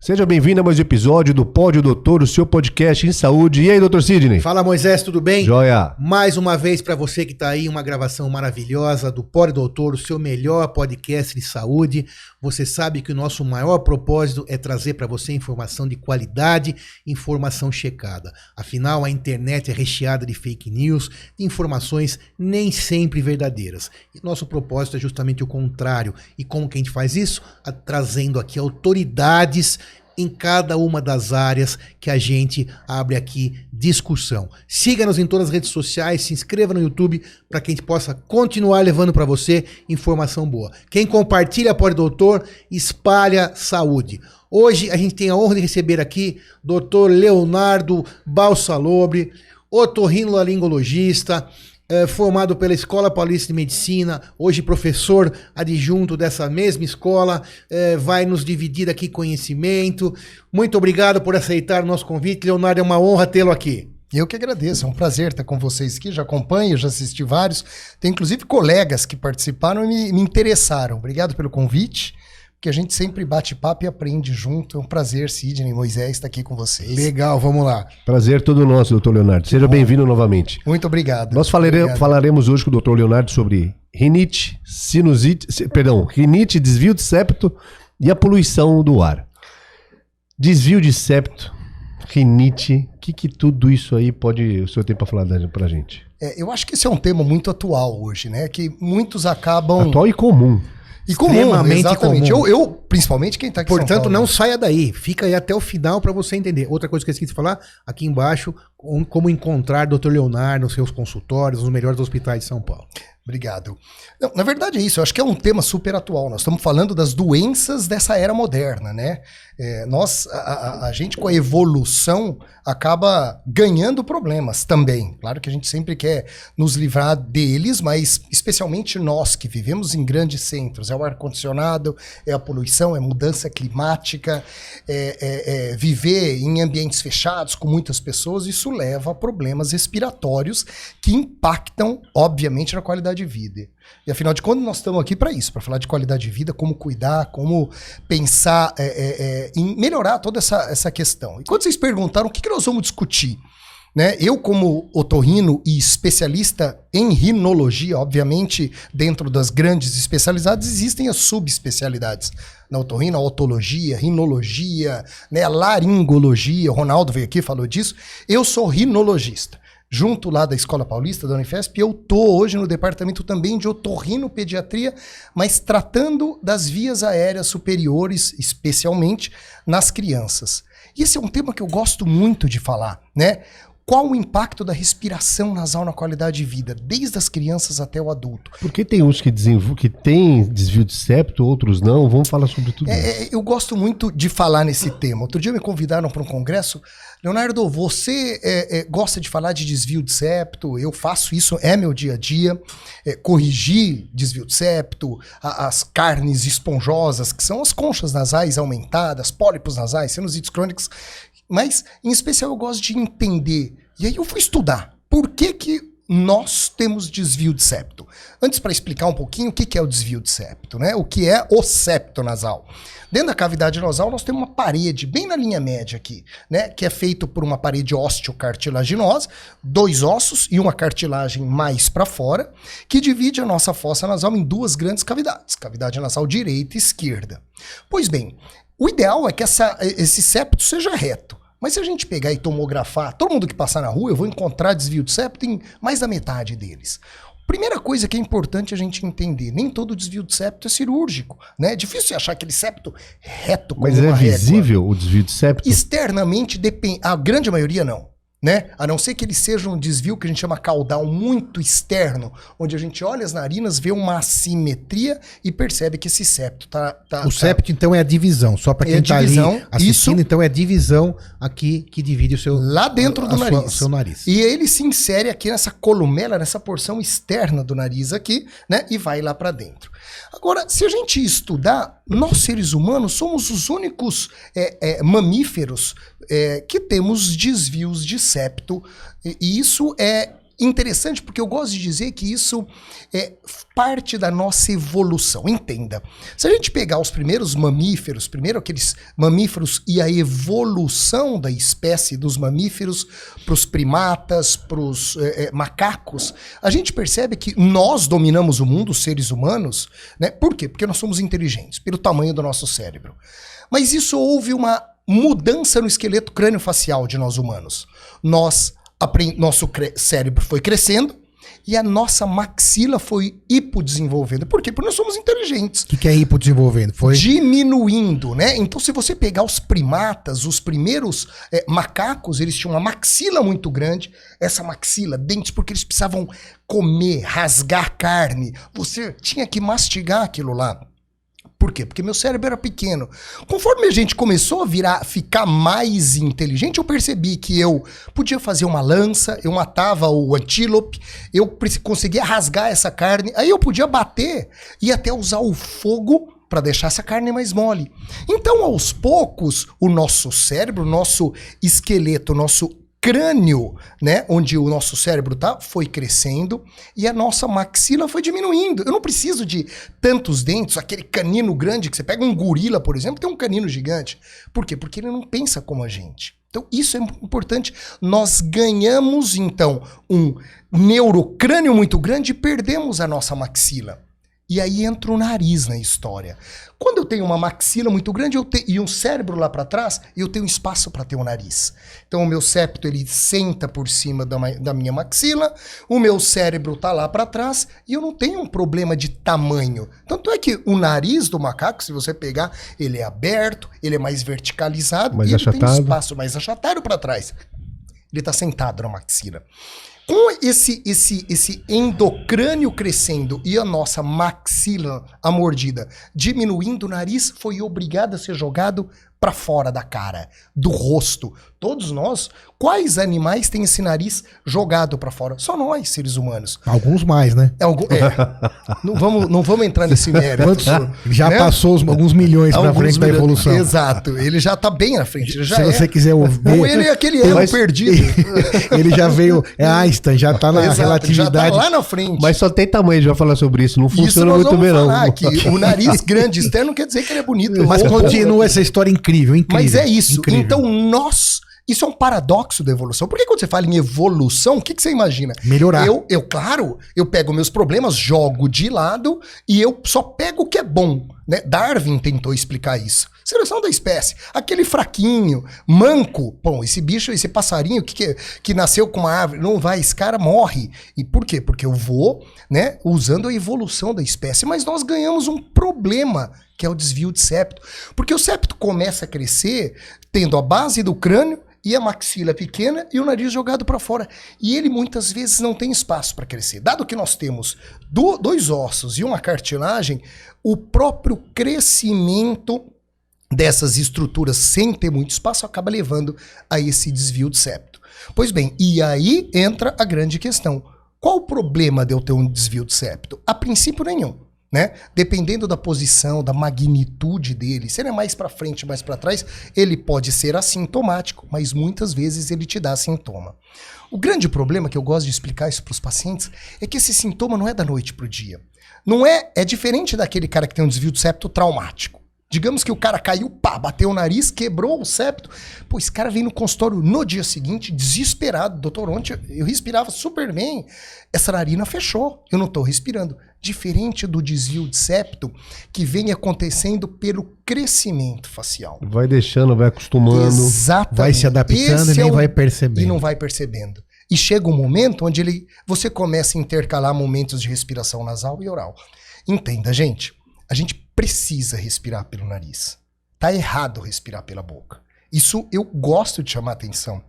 Seja bem-vindo a mais um episódio do Pódio Doutor, o seu podcast em saúde. E aí, doutor Sidney? Fala, Moisés, tudo bem? Joia! Mais uma vez para você que está aí, uma gravação maravilhosa do Pódio Doutor, o seu melhor podcast de saúde. Você sabe que o nosso maior propósito é trazer para você informação de qualidade, informação checada. Afinal, a internet é recheada de fake news, de informações nem sempre verdadeiras. E nosso propósito é justamente o contrário. E como que a gente faz isso? Trazendo aqui autoridades em cada uma das áreas que a gente abre aqui discussão. Siga-nos em todas as redes sociais, se inscreva no YouTube para que a gente possa continuar levando para você informação boa. Quem compartilha Pódio Doutor, espalha saúde. Hoje a gente tem a honra de receber aqui Dr. Leonardo Balsalobre, otorrinolaringologista, formado pela Escola Paulista de Medicina, hoje professor adjunto dessa mesma escola, vai nos dividir aqui conhecimento. Muito obrigado por aceitar o nosso convite, Leonardo, é uma honra tê-lo aqui. Eu que agradeço, é um prazer estar com vocês aqui, já acompanho, já assisti vários, tem inclusive colegas que participaram e me interessaram. Obrigado pelo convite, porque a gente sempre bate papo e aprende junto. É um prazer, Sidney, Moisés, estar aqui com vocês. Legal, vamos lá. Prazer todo nosso, doutor Leonardo. Seja bem-vindo novamente. Muito obrigado. Nós falaremos hoje com o doutor Leonardo sobre rinite, rinite, desvio de septo e a poluição do ar. Desvio de septo, rinite, o que tudo isso aí o senhor tem para falar pra gente? Eu acho que esse é um tema muito atual hoje, né? Que muitos acabam... Atual e comum. E extremamente comum. Eu, principalmente quem está aqui em São Portanto, Paulo, não saia daí. Fica aí até o final para você entender. Outra coisa que eu esqueci de falar, aqui embaixo, como encontrar Dr. Leonardo nos seus consultórios, nos melhores hospitais de São Paulo. Obrigado. Não, na verdade é isso, eu acho que é um tema super atual. Nós estamos falando das doenças dessa era moderna, né? A gente com a evolução acaba ganhando problemas também. Claro que a gente sempre quer nos livrar deles, mas especialmente nós que vivemos em grandes centros. É o ar-condicionado, é a poluição, é a mudança climática, viver em ambientes fechados com muitas pessoas, isso leva a problemas respiratórios que impactam, obviamente, na qualidade de vida. E afinal de contas, nós estamos aqui para isso, para falar de qualidade de vida, como cuidar, como pensar em melhorar toda essa questão. E quando vocês perguntaram o que nós vamos discutir, né? Eu, como otorrino e especialista em rinologia, obviamente, dentro das grandes especialidades, existem as subespecialidades. Na otorrino, a otologia, rinologia, né? A laringologia, o Ronaldo veio aqui e falou disso. Eu sou rinologista. Junto lá da Escola Paulista, da Unifesp, eu estou hoje no departamento também de otorrinopediatria, mas tratando das vias aéreas superiores, especialmente nas crianças. E esse é um tema que eu gosto muito de falar, né? Qual o impacto da respiração nasal na qualidade de vida, desde as crianças até o adulto? Porque tem uns que têm desvio de septo, outros não. Vamos falar sobre tudo isso. Eu gosto muito de falar nesse tema. Outro dia me convidaram para um congresso. Leonardo, você gosta de falar de desvio de septo? Eu faço isso, é meu dia a dia. Corrigir desvio de septo, as carnes esponjosas, que são as conchas nasais aumentadas, pólipos nasais, sinusites crônicas. Mas, em especial, eu gosto de entender. E aí eu fui estudar. Por que nós temos desvio de septo? Antes, para explicar um pouquinho o que é o desvio de septo, né? O que é o septo nasal. Dentro da cavidade nasal, nós temos uma parede, bem na linha média aqui, né? Que é feito por uma parede osteocartilaginosa, 2 ossos e uma cartilagem mais para fora, que divide a nossa fossa nasal em 2 grandes cavidades. Cavidade nasal direita e esquerda. Pois bem, o ideal é que esse septo seja reto. Mas se a gente pegar e tomografar, todo mundo que passar na rua, eu vou encontrar desvio de septo em mais da metade deles. Primeira coisa que é importante a gente entender, nem todo desvio de septo é cirúrgico, né? É difícil você achar aquele septo reto como uma régua. Mas é visível o desvio de septo? Externamente, a grande maioria não. Né? A não ser que ele seja um desvio que a gente chama caudal muito externo, onde a gente olha as narinas, vê uma assimetria e percebe que esse septo O septo, então, é a divisão. Só para quem está ali assistindo, então é a divisão aqui que divide o seu... Lá dentro do nariz. O seu nariz. E ele se insere aqui nessa columela, nessa porção externa do nariz aqui, né? E vai lá para dentro. Agora, se a gente estudar, nós seres humanos somos os únicos mamíferos que temos desvios de septo, e isso é interessante porque eu gosto de dizer que isso é parte da nossa evolução. Entenda, se a gente pegar os primeiros mamíferos, primeiro aqueles mamíferos e a evolução da espécie dos mamíferos para os primatas, para os macacos, a gente percebe que nós dominamos o mundo, os seres humanos, né? Por quê? Porque nós somos inteligentes, pelo tamanho do nosso cérebro. Mas isso houve uma mudança no esqueleto crânio-facial de nós humanos. Nosso cérebro foi crescendo e a nossa maxila foi hipodesenvolvendo. Por quê? Porque nós somos inteligentes. O que é hipodesenvolvendo? Foi diminuindo, né? Então, se você pegar os primatas, os primeiros macacos, eles tinham uma maxila muito grande. Essa maxila, dentes, porque eles precisavam comer, rasgar carne. Você tinha que mastigar aquilo lá. Por quê? Porque meu cérebro era pequeno. Conforme a gente começou a ficar mais inteligente, eu percebi que eu podia fazer uma lança, eu matava o antílope, eu conseguia rasgar essa carne, aí eu podia bater e até usar o fogo para deixar essa carne mais mole. Então, aos poucos, o nosso cérebro, o nosso esqueleto, o nosso crânio, né, onde o nosso cérebro tá, foi crescendo e a nossa maxila foi diminuindo. Eu não preciso de tantos dentes, aquele canino grande que você pega um gorila, por exemplo, tem um canino gigante. Por quê? Porque ele não pensa como a gente. Então, isso é importante. Nós ganhamos, então, um neurocrânio muito grande e perdemos a nossa maxila. E aí entra o nariz na história. Quando eu tenho uma maxila muito grande e um cérebro lá para trás, eu tenho espaço para ter um nariz. Então o meu septo ele senta por cima da minha maxila, o meu cérebro tá lá para trás e eu não tenho um problema de tamanho. Tanto é que o nariz do macaco, se você pegar, ele é aberto, ele é mais verticalizado mais e achatado. Ele tem espaço mais achatado para trás. Ele tá sentado na maxila. Com esse endocrânio crescendo e a nossa maxila, a mordida, diminuindo, o nariz foi obrigado a ser jogado para fora da cara, do rosto. Todos nós, quais animais têm esse nariz jogado para fora? Só nós, seres humanos. Alguns mais, né? Não vamos entrar nesse mérito. Já né? passou alguns milhões na frente da evolução. Exato, ele já tá bem na frente. Se você quiser ouvir. Ou ele é aquele elo perdido. Ele já veio, Einstein, já tá na relatividade. Já tá lá na frente. Mas só tem tamanho, a gente vai falar sobre isso. Não funciona muito bem, não. Que o nariz grande externo quer dizer que ele é bonito. Mas continua essa história incrível. Mas é isso. Incrível. Então, isso é um paradoxo da evolução. Porque quando você fala em evolução, o que você imagina? Melhorar. Claro, eu pego meus problemas, jogo de lado e eu só pego o que é bom. Né? Darwin tentou explicar isso. Seleção da espécie. Aquele fraquinho, manco, bom, esse bicho, esse passarinho que nasceu com uma árvore, não vai, esse cara morre. E por quê? Porque eu vou, né, usando a evolução da espécie, mas nós ganhamos um problema, que é o desvio de septo. Porque o septo começa a crescer tendo a base do crânio e a maxila pequena e o nariz jogado para fora. E ele muitas vezes não tem espaço para crescer. Dado que nós temos dois ossos e uma cartilagem, o próprio crescimento dessas estruturas sem ter muito espaço acaba levando a esse desvio de septo. Pois bem, e aí entra a grande questão. Qual o problema de eu ter um desvio de septo? A princípio nenhum. Né? Dependendo da posição, da magnitude dele, se ele é mais para frente, mais para trás, ele pode ser assintomático, mas muitas vezes ele te dá sintoma. O grande problema, que eu gosto de explicar isso para os pacientes, é que esse sintoma não é da noite para o dia. Não é diferente daquele cara que tem um desvio de septo traumático. Digamos que o cara caiu, pá, bateu o nariz, quebrou o septo. Pô, esse cara vem no consultório no dia seguinte, desesperado. Doutor, ontem eu respirava super bem. Essa narina fechou, eu não tô respirando. Diferente do desvio de septo, que vem acontecendo pelo crescimento facial. Vai deixando, vai acostumando. Exatamente. Vai se adaptando e nem vai percebendo. E não vai percebendo. E chega um momento onde você começa a intercalar momentos de respiração nasal e oral. Entenda, gente. A gente precisa respirar pelo nariz. Tá errado respirar pela boca. Isso eu gosto de chamar atenção.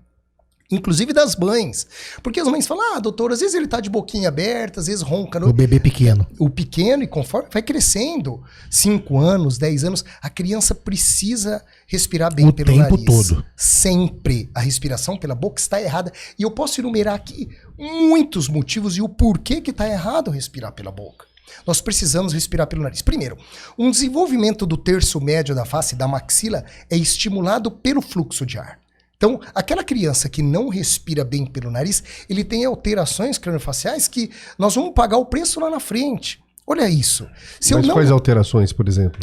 Inclusive das mães. Porque as mães falam, doutor, às vezes ele tá de boquinha aberta, às vezes ronca. O bebê pequeno. O pequeno, e conforme vai crescendo, 5 anos, 10 anos, a criança precisa respirar bem pelo nariz. O tempo todo. Sempre. A respiração pela boca está errada. E eu posso enumerar aqui muitos motivos e o porquê que tá errado respirar pela boca. Nós precisamos respirar pelo nariz. Primeiro, um desenvolvimento do terço médio da face da maxila é estimulado pelo fluxo de ar. Então, aquela criança que não respira bem pelo nariz, ele tem alterações craniofaciais que nós vamos pagar o preço lá na frente. Olha isso. Mas quais alterações, por exemplo?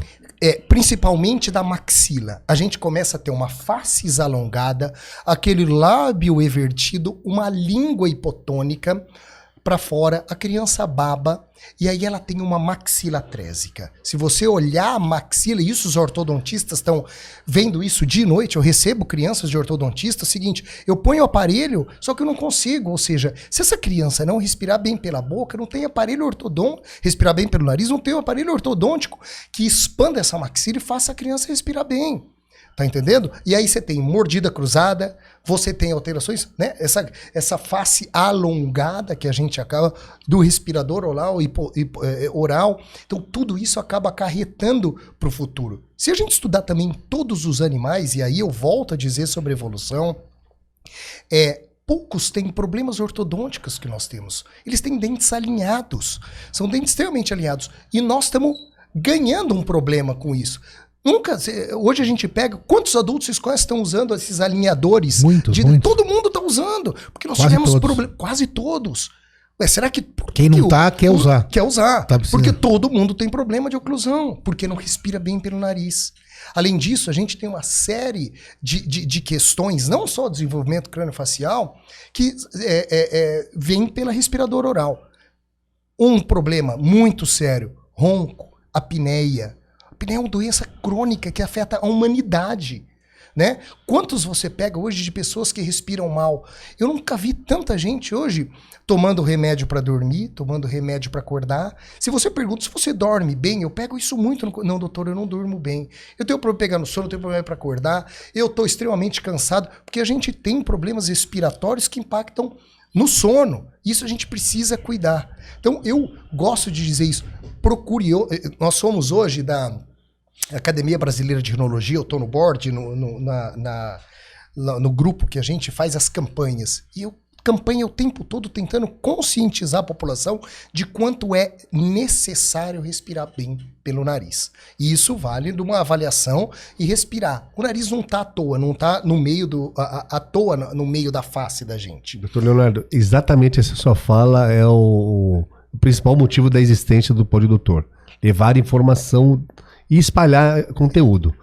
Principalmente da maxila. A gente começa a ter uma face alongada, aquele lábio evertido, uma língua hipotônica para fora, a criança baba e aí ela tem uma maxila trésica. Se você olhar a maxila, e isso os ortodontistas estão vendo isso de noite, eu recebo crianças de ortodontista, é o seguinte, eu ponho o aparelho, só que eu não consigo, ou seja, se essa criança não respirar bem pela boca, não tem aparelho ortodôntico, respirar bem pelo nariz, não tem um aparelho ortodôntico que expanda essa maxila e faça a criança respirar bem. Tá entendendo? E aí você tem mordida cruzada, você tem alterações, né? Essa face alongada que a gente acaba do respirador oral. Então tudo isso acaba acarretando para o futuro. Se a gente estudar também todos os animais, e aí eu volto a dizer sobre evolução, poucos têm problemas ortodônticos que nós temos. Eles têm dentes alinhados, são dentes extremamente alinhados. E nós estamos ganhando um problema com isso. Hoje a gente pega, quantos adultos vocês conhecem estão usando esses alinhadores? Muitos. Todo mundo está usando, porque nós tivemos problemas, quase todos. Ué, será que... Quem não quer usar. Quer usar, tá porque todo mundo tem problema de oclusão, porque não respira bem pelo nariz. Além disso, a gente tem uma série de questões, não só desenvolvimento craniofacial, que vem pela respiradora oral. Um problema muito sério, ronco, apneia. A apneia é uma doença crônica que afeta a humanidade, né? Quantos você pega hoje de pessoas que respiram mal? Eu nunca vi tanta gente hoje tomando remédio para dormir, tomando remédio para acordar. Se você pergunta se você dorme bem, eu pego isso muito. Não, doutor, eu não durmo bem. Eu tenho problema pegar no sono, eu tenho problema para acordar. Eu estou extremamente cansado, porque a gente tem problemas respiratórios que impactam no sono. Isso a gente precisa cuidar. Então, eu gosto de dizer isso. Procure. Nós somos hoje da Academia Brasileira de Rinologia, eu estou no board, no grupo que a gente faz as campanhas. E eu campanho o tempo todo tentando conscientizar a população de quanto é necessário respirar bem pelo nariz. E isso vale de uma avaliação e respirar. O nariz não está à toa, não está no meio no meio da face da gente. Doutor Leonardo, exatamente essa sua fala é o principal motivo da existência do Pod Doutor. Levar informação e espalhar conteúdo.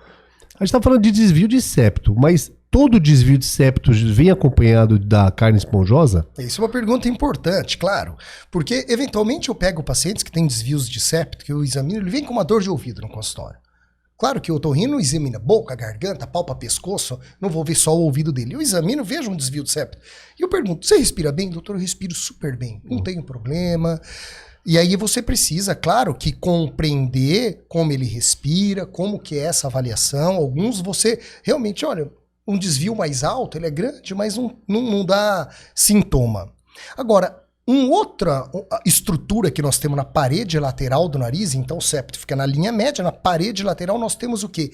A gente está falando de desvio de septo, mas todo desvio de septo vem acompanhado da carne esponjosa? Isso é uma pergunta importante, claro. Porque, eventualmente, eu pego pacientes que têm desvios de septo, que eu examino, ele vem com uma dor de ouvido no consultório. Claro que o otorrino examina boca, garganta, palpa, pescoço, não vou ver só o ouvido dele. Eu examino, vejo um desvio de septo. E eu pergunto, você respira bem? Doutor, eu respiro super bem, não tenho problema. E aí você precisa, claro, que compreender como ele respira, como que é essa avaliação. Alguns você realmente, olha, um desvio mais alto, ele é grande, mas não dá sintoma. Agora, outra estrutura que nós temos na parede lateral do nariz, então o septo fica na linha média, na parede lateral nós temos o quê?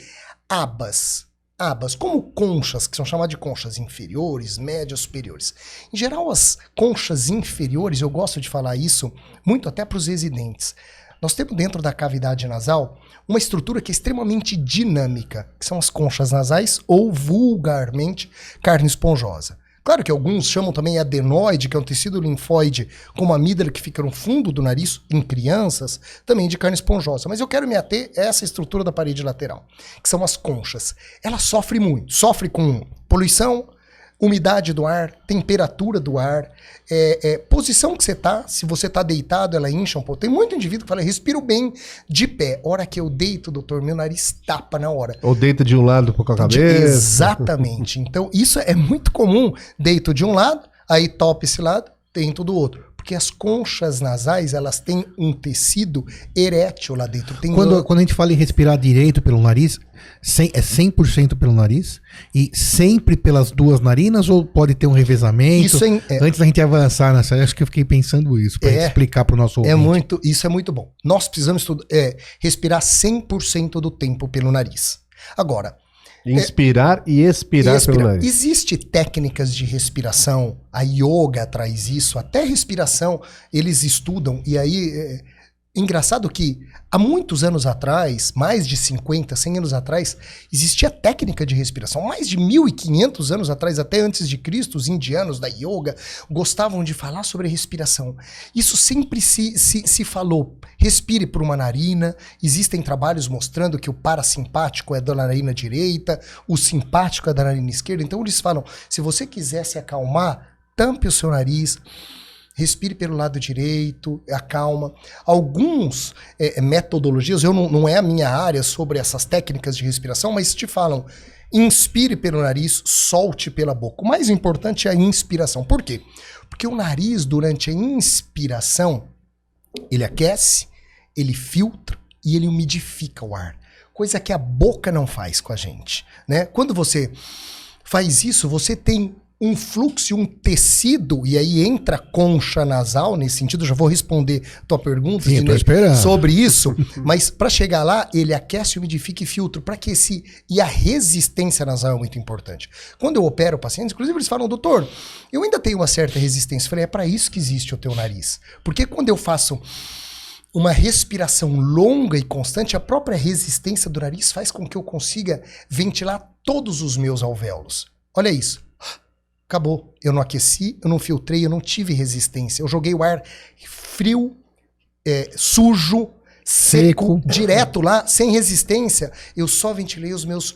Abas. Abas, como conchas, que são chamadas de conchas inferiores, médias, superiores. Em geral, as conchas inferiores, eu gosto de falar isso muito até para os residentes. Nós temos dentro da cavidade nasal uma estrutura que é extremamente dinâmica, que são as conchas nasais ou, vulgarmente, carne esponjosa. Claro que alguns chamam também adenoide, que é um tecido linfóide com uma amígdala que fica no fundo do nariz, em crianças, também de carne esponjosa. Mas eu quero me ater a essa estrutura da parede lateral, que são as conchas. Ela sofre muito, sofre com poluição, umidade do ar, temperatura do ar, posição que você tá, se você tá deitado, ela incha um pouco. Tem muito indivíduo que fala, respiro bem de pé. Hora que eu deito, doutor, meu nariz tapa na hora. Ou deita de um lado com a cabeça. Exatamente. Então, isso é muito comum. Deito de um lado, aí topa esse lado, dentro do outro. Porque as conchas nasais, elas têm um tecido erétil lá dentro. Quando a gente fala em respirar direito pelo nariz, é 100% pelo nariz? E sempre pelas duas narinas? Ou pode ter um revezamento? Antes da gente avançar nessa, acho que eu fiquei pensando isso, para explicar para o nosso ouvinte. Isso é muito bom. Nós precisamos respirar 100% do tempo pelo nariz. Agora, inspirar e expirar pelo nariz. Existem técnicas de respiração, a yoga traz isso, até respiração eles estudam, e aí engraçado que há muitos anos atrás, mais de 50, 100 anos atrás, existia técnica de respiração. Mais de 1.500 anos atrás, até antes de Cristo, os indianos da yoga gostavam de falar sobre respiração. Isso sempre se falou. Respire por uma narina. Existem trabalhos mostrando que o parasimpático é da narina direita, o simpático é da narina esquerda. Então eles falam, se você quiser se acalmar, tampe o seu nariz, respire pelo lado direito, acalma. Alguns metodologias, não é a minha área sobre essas técnicas de respiração, mas te falam, inspire pelo nariz, solte pela boca. O mais importante é a inspiração. Por quê? Porque o nariz, durante a inspiração, ele aquece, ele filtra e ele umidifica o ar. Coisa que a boca não faz com a gente, né? Quando você faz isso, você tem um fluxo, um tecido, e aí entra a concha nasal, nesse sentido, eu já vou responder tua pergunta sobre isso, mas para chegar lá, ele aquece, umidifica e filtra, para que e a resistência nasal é muito importante. Quando eu opero pacientes, inclusive eles falam, doutor, eu ainda tenho uma certa resistência. Eu falei, é para isso que existe o teu nariz, porque quando eu faço uma respiração longa e constante, a própria resistência do nariz faz com que eu consiga ventilar todos os meus alvéolos. Olha isso. Acabou. Eu não aqueci, eu não filtrei, eu não tive resistência. Eu joguei o ar frio, sujo, seco, direto lá, sem resistência. Eu só ventilei os meus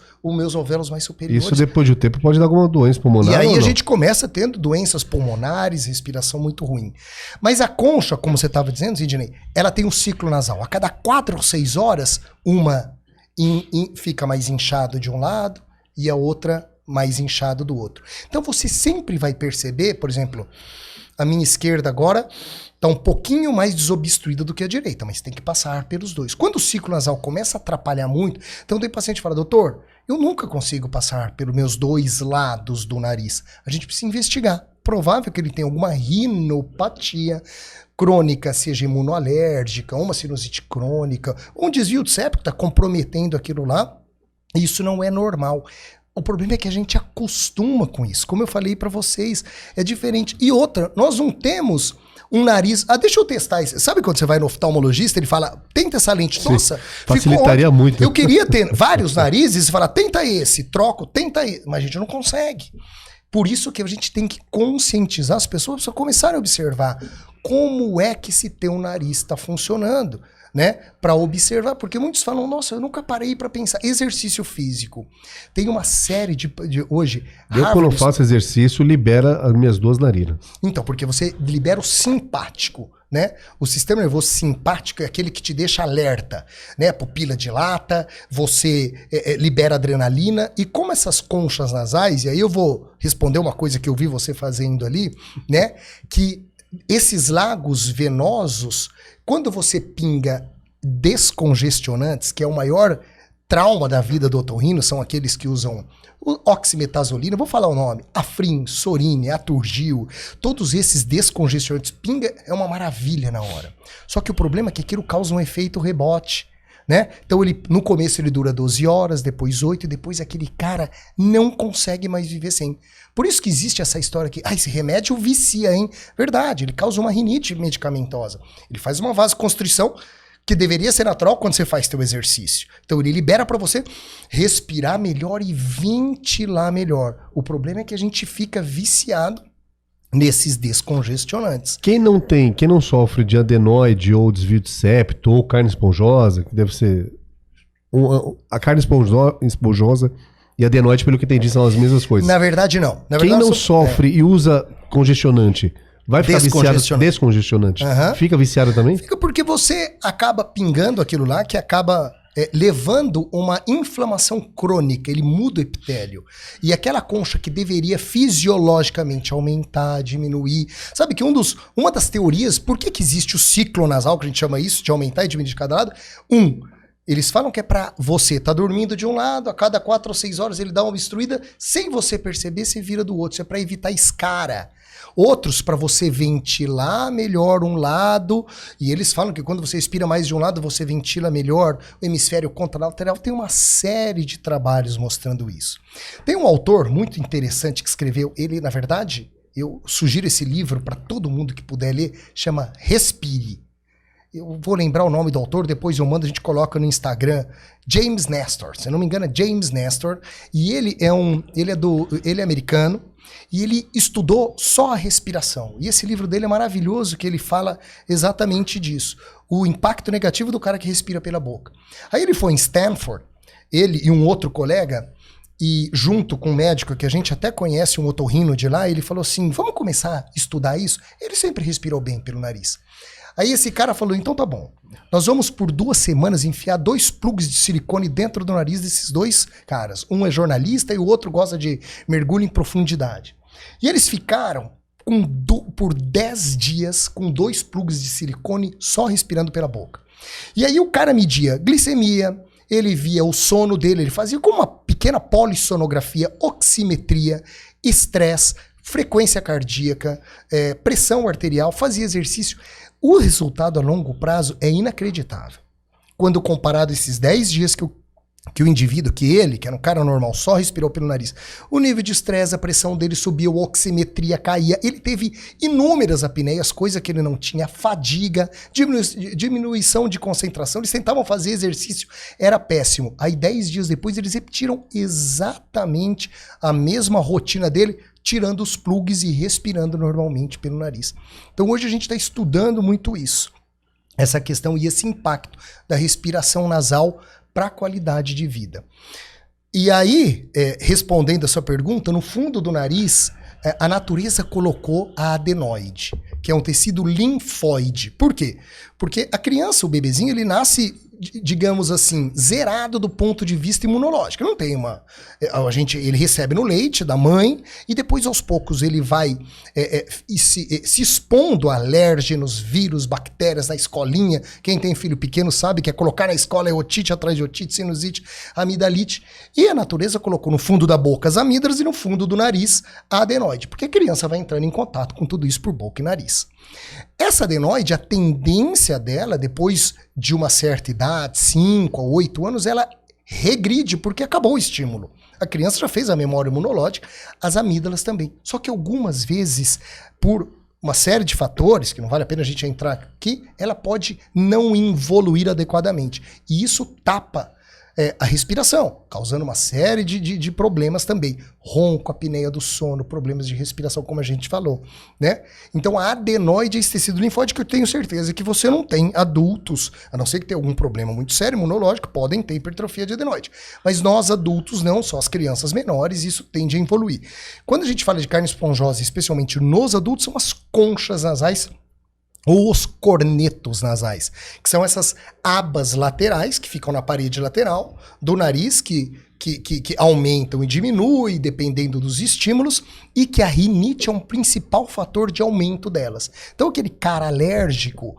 alvéolos mais superiores. Isso depois de um tempo pode dar alguma doença pulmonar. E aí a gente começa tendo doenças pulmonares, respiração muito ruim. Mas a concha, como você estava dizendo, Sidney, ela tem um ciclo nasal. A cada 4 ou 6 horas, uma fica mais inchado de um lado e a outra mais inchado do outro. Então você sempre vai perceber, por exemplo, a minha esquerda agora está um pouquinho mais desobstruída do que a direita, mas tem que passar pelos dois. Quando o ciclo nasal começa a atrapalhar muito, então o paciente fala, doutor, eu nunca consigo passar pelos meus 2 lados do nariz. A gente precisa investigar. Provável que ele tenha alguma rinopatia crônica, seja imunoalérgica, uma sinusite crônica, um desvio de septo está comprometendo aquilo lá. Isso não é normal. O problema é que a gente acostuma com isso. Como eu falei para vocês, é diferente. E outra, nós não temos um nariz... deixa eu testar isso. Sabe quando você vai no oftalmologista, ele fala, tenta essa lente. Nossa, facilitaria muito. Eu queria ter vários narizes e falar, tenta esse, troco, tenta esse. Mas a gente não consegue. Por isso que a gente tem que conscientizar as pessoas para começarem a observar como é que esse teu nariz está funcionando, né? Para observar, porque muitos falam, nossa, eu nunca parei para pensar. Exercício físico. Tem uma série de hoje... Eu quando eu faço exercício, libera as minhas 2 narinas. Então, porque você libera o simpático, né? O sistema nervoso simpático é aquele que te deixa alerta, né? A pupila dilata, você libera adrenalina, e como essas conchas nasais, e aí eu vou responder uma coisa que eu vi você fazendo ali, né? Que esses lagos venosos, quando você pinga descongestionantes, que é o maior trauma da vida do otorrino, são aqueles que usam oximetazolina, vou falar o nome, Afrin, Sorine, Aturgil, todos esses descongestionantes, pinga é uma maravilha na hora. Só que o problema é que aquilo causa um efeito rebote, né? Então no começo ele dura 12 horas, depois 8, e depois aquele cara não consegue mais viver sem. Por isso que existe essa história que, esse remédio vicia, hein? Verdade, ele causa uma rinite medicamentosa. Ele faz uma vasoconstrição que deveria ser natural quando você faz teu exercício. Então ele libera para você respirar melhor e ventilar melhor. O problema é que a gente fica viciado nesses descongestionantes. Quem não sofre de adenoide ou desvio de septo ou carne esponjosa, que deve ser a carne esponjosa e adenoide, pelo que entendi, são as mesmas coisas. Na verdade, não. Quem não sofre e usa congestionante, vai ficar viciado descongestionante. Fica viciado também? Fica porque você acaba pingando aquilo lá que acaba levando uma inflamação crônica, ele muda o epitélio. E aquela concha que deveria fisiologicamente aumentar, diminuir. Sabe que uma das teorias, por que existe o ciclo nasal, que a gente chama isso, de aumentar e diminuir de cada lado? Eles falam que é pra você tá dormindo de um lado, a cada 4 ou 6 horas ele dá uma obstruída, sem você perceber, você vira do outro. Isso é para evitar escara. Outros para você ventilar melhor um lado, e eles falam que quando você expira mais de um lado, você ventila melhor o hemisfério contralateral. Tem uma série de trabalhos mostrando isso. Tem um autor muito interessante que escreveu, ele, na verdade, eu sugiro esse livro para todo mundo que puder ler, chama Respire. eu vou lembrar o nome do autor, depois eu mando, a gente coloca no Instagram, James Nestor, se eu não me engano é James Nestor, e ele é americano, e ele estudou só a respiração. E esse livro dele é maravilhoso, que ele fala exatamente disso, o impacto negativo do cara que respira pela boca. Aí ele foi em Stanford, ele e um outro colega, e junto com um médico que a gente até conhece, um otorrino de lá, ele falou assim, vamos começar a estudar isso? Ele sempre respirou bem pelo nariz. Aí esse cara falou, então tá bom, nós vamos por 2 semanas enfiar 2 plugs de silicone dentro do nariz desses 2 caras. Um é jornalista e o outro gosta de mergulho em profundidade. E eles ficaram por 10 dias com 2 plugs de silicone só respirando pela boca. E aí o cara media glicemia, ele via o sono dele, ele fazia com uma pequena polissonografia, oximetria, estresse, frequência cardíaca, pressão arterial, fazia exercício. O resultado a longo prazo é inacreditável. Quando comparado a esses 10 dias que o indivíduo, que era um cara normal, só respirou pelo nariz, o nível de estresse, a pressão dele subiu, a oximetria caía, ele teve inúmeras apneias, coisa que ele não tinha, fadiga, diminuição de concentração, eles tentavam fazer exercício, era péssimo. Aí 10 dias depois eles repetiram exatamente a mesma rotina dele, tirando os plugs e respirando normalmente pelo nariz. Então hoje a gente está estudando muito isso, essa questão e esse impacto da respiração nasal para a qualidade de vida. E aí, respondendo a sua pergunta, no fundo do nariz, a natureza colocou a adenoide, que é um tecido linfóide. Por quê? Porque a criança, o bebezinho, ele nasce, digamos assim, zerado do ponto de vista imunológico. Não tem ele recebe no leite da mãe e depois aos poucos ele vai se expondo a alérgenos, vírus, bactérias na escolinha. Quem tem filho pequeno sabe que é colocar na escola é otite atrás de otite, sinusite, amidalite. E a natureza colocou no fundo da boca as amígdalas e no fundo do nariz a adenoide, porque a criança vai entrando em contato com tudo isso por boca e nariz. Essa adenoide, a tendência dela, depois de uma certa idade, 5 a 8 anos, ela regride, porque acabou o estímulo. A criança já fez a memória imunológica, as amígdalas também. Só que algumas vezes, por uma série de fatores, que não vale a pena a gente entrar aqui, ela pode não evoluir adequadamente. E isso tapa a respiração, causando uma série de problemas também. Ronco, apneia do sono, problemas de respiração, como a gente falou, né? Então a adenoide é esse tecido linfóide que eu tenho certeza que você não tem. Adultos, a não ser que tenha algum problema muito sério imunológico, podem ter hipertrofia de adenoide. Mas nós adultos não, só as crianças menores, isso tende a evoluir. Quando a gente fala de carne esponjosa, especialmente nos adultos, são as conchas nasais, ou os cornetos nasais, que são essas abas laterais que ficam na parede lateral do nariz, que aumentam e diminuem dependendo dos estímulos, e que a rinite é um principal fator de aumento delas. Então aquele cara alérgico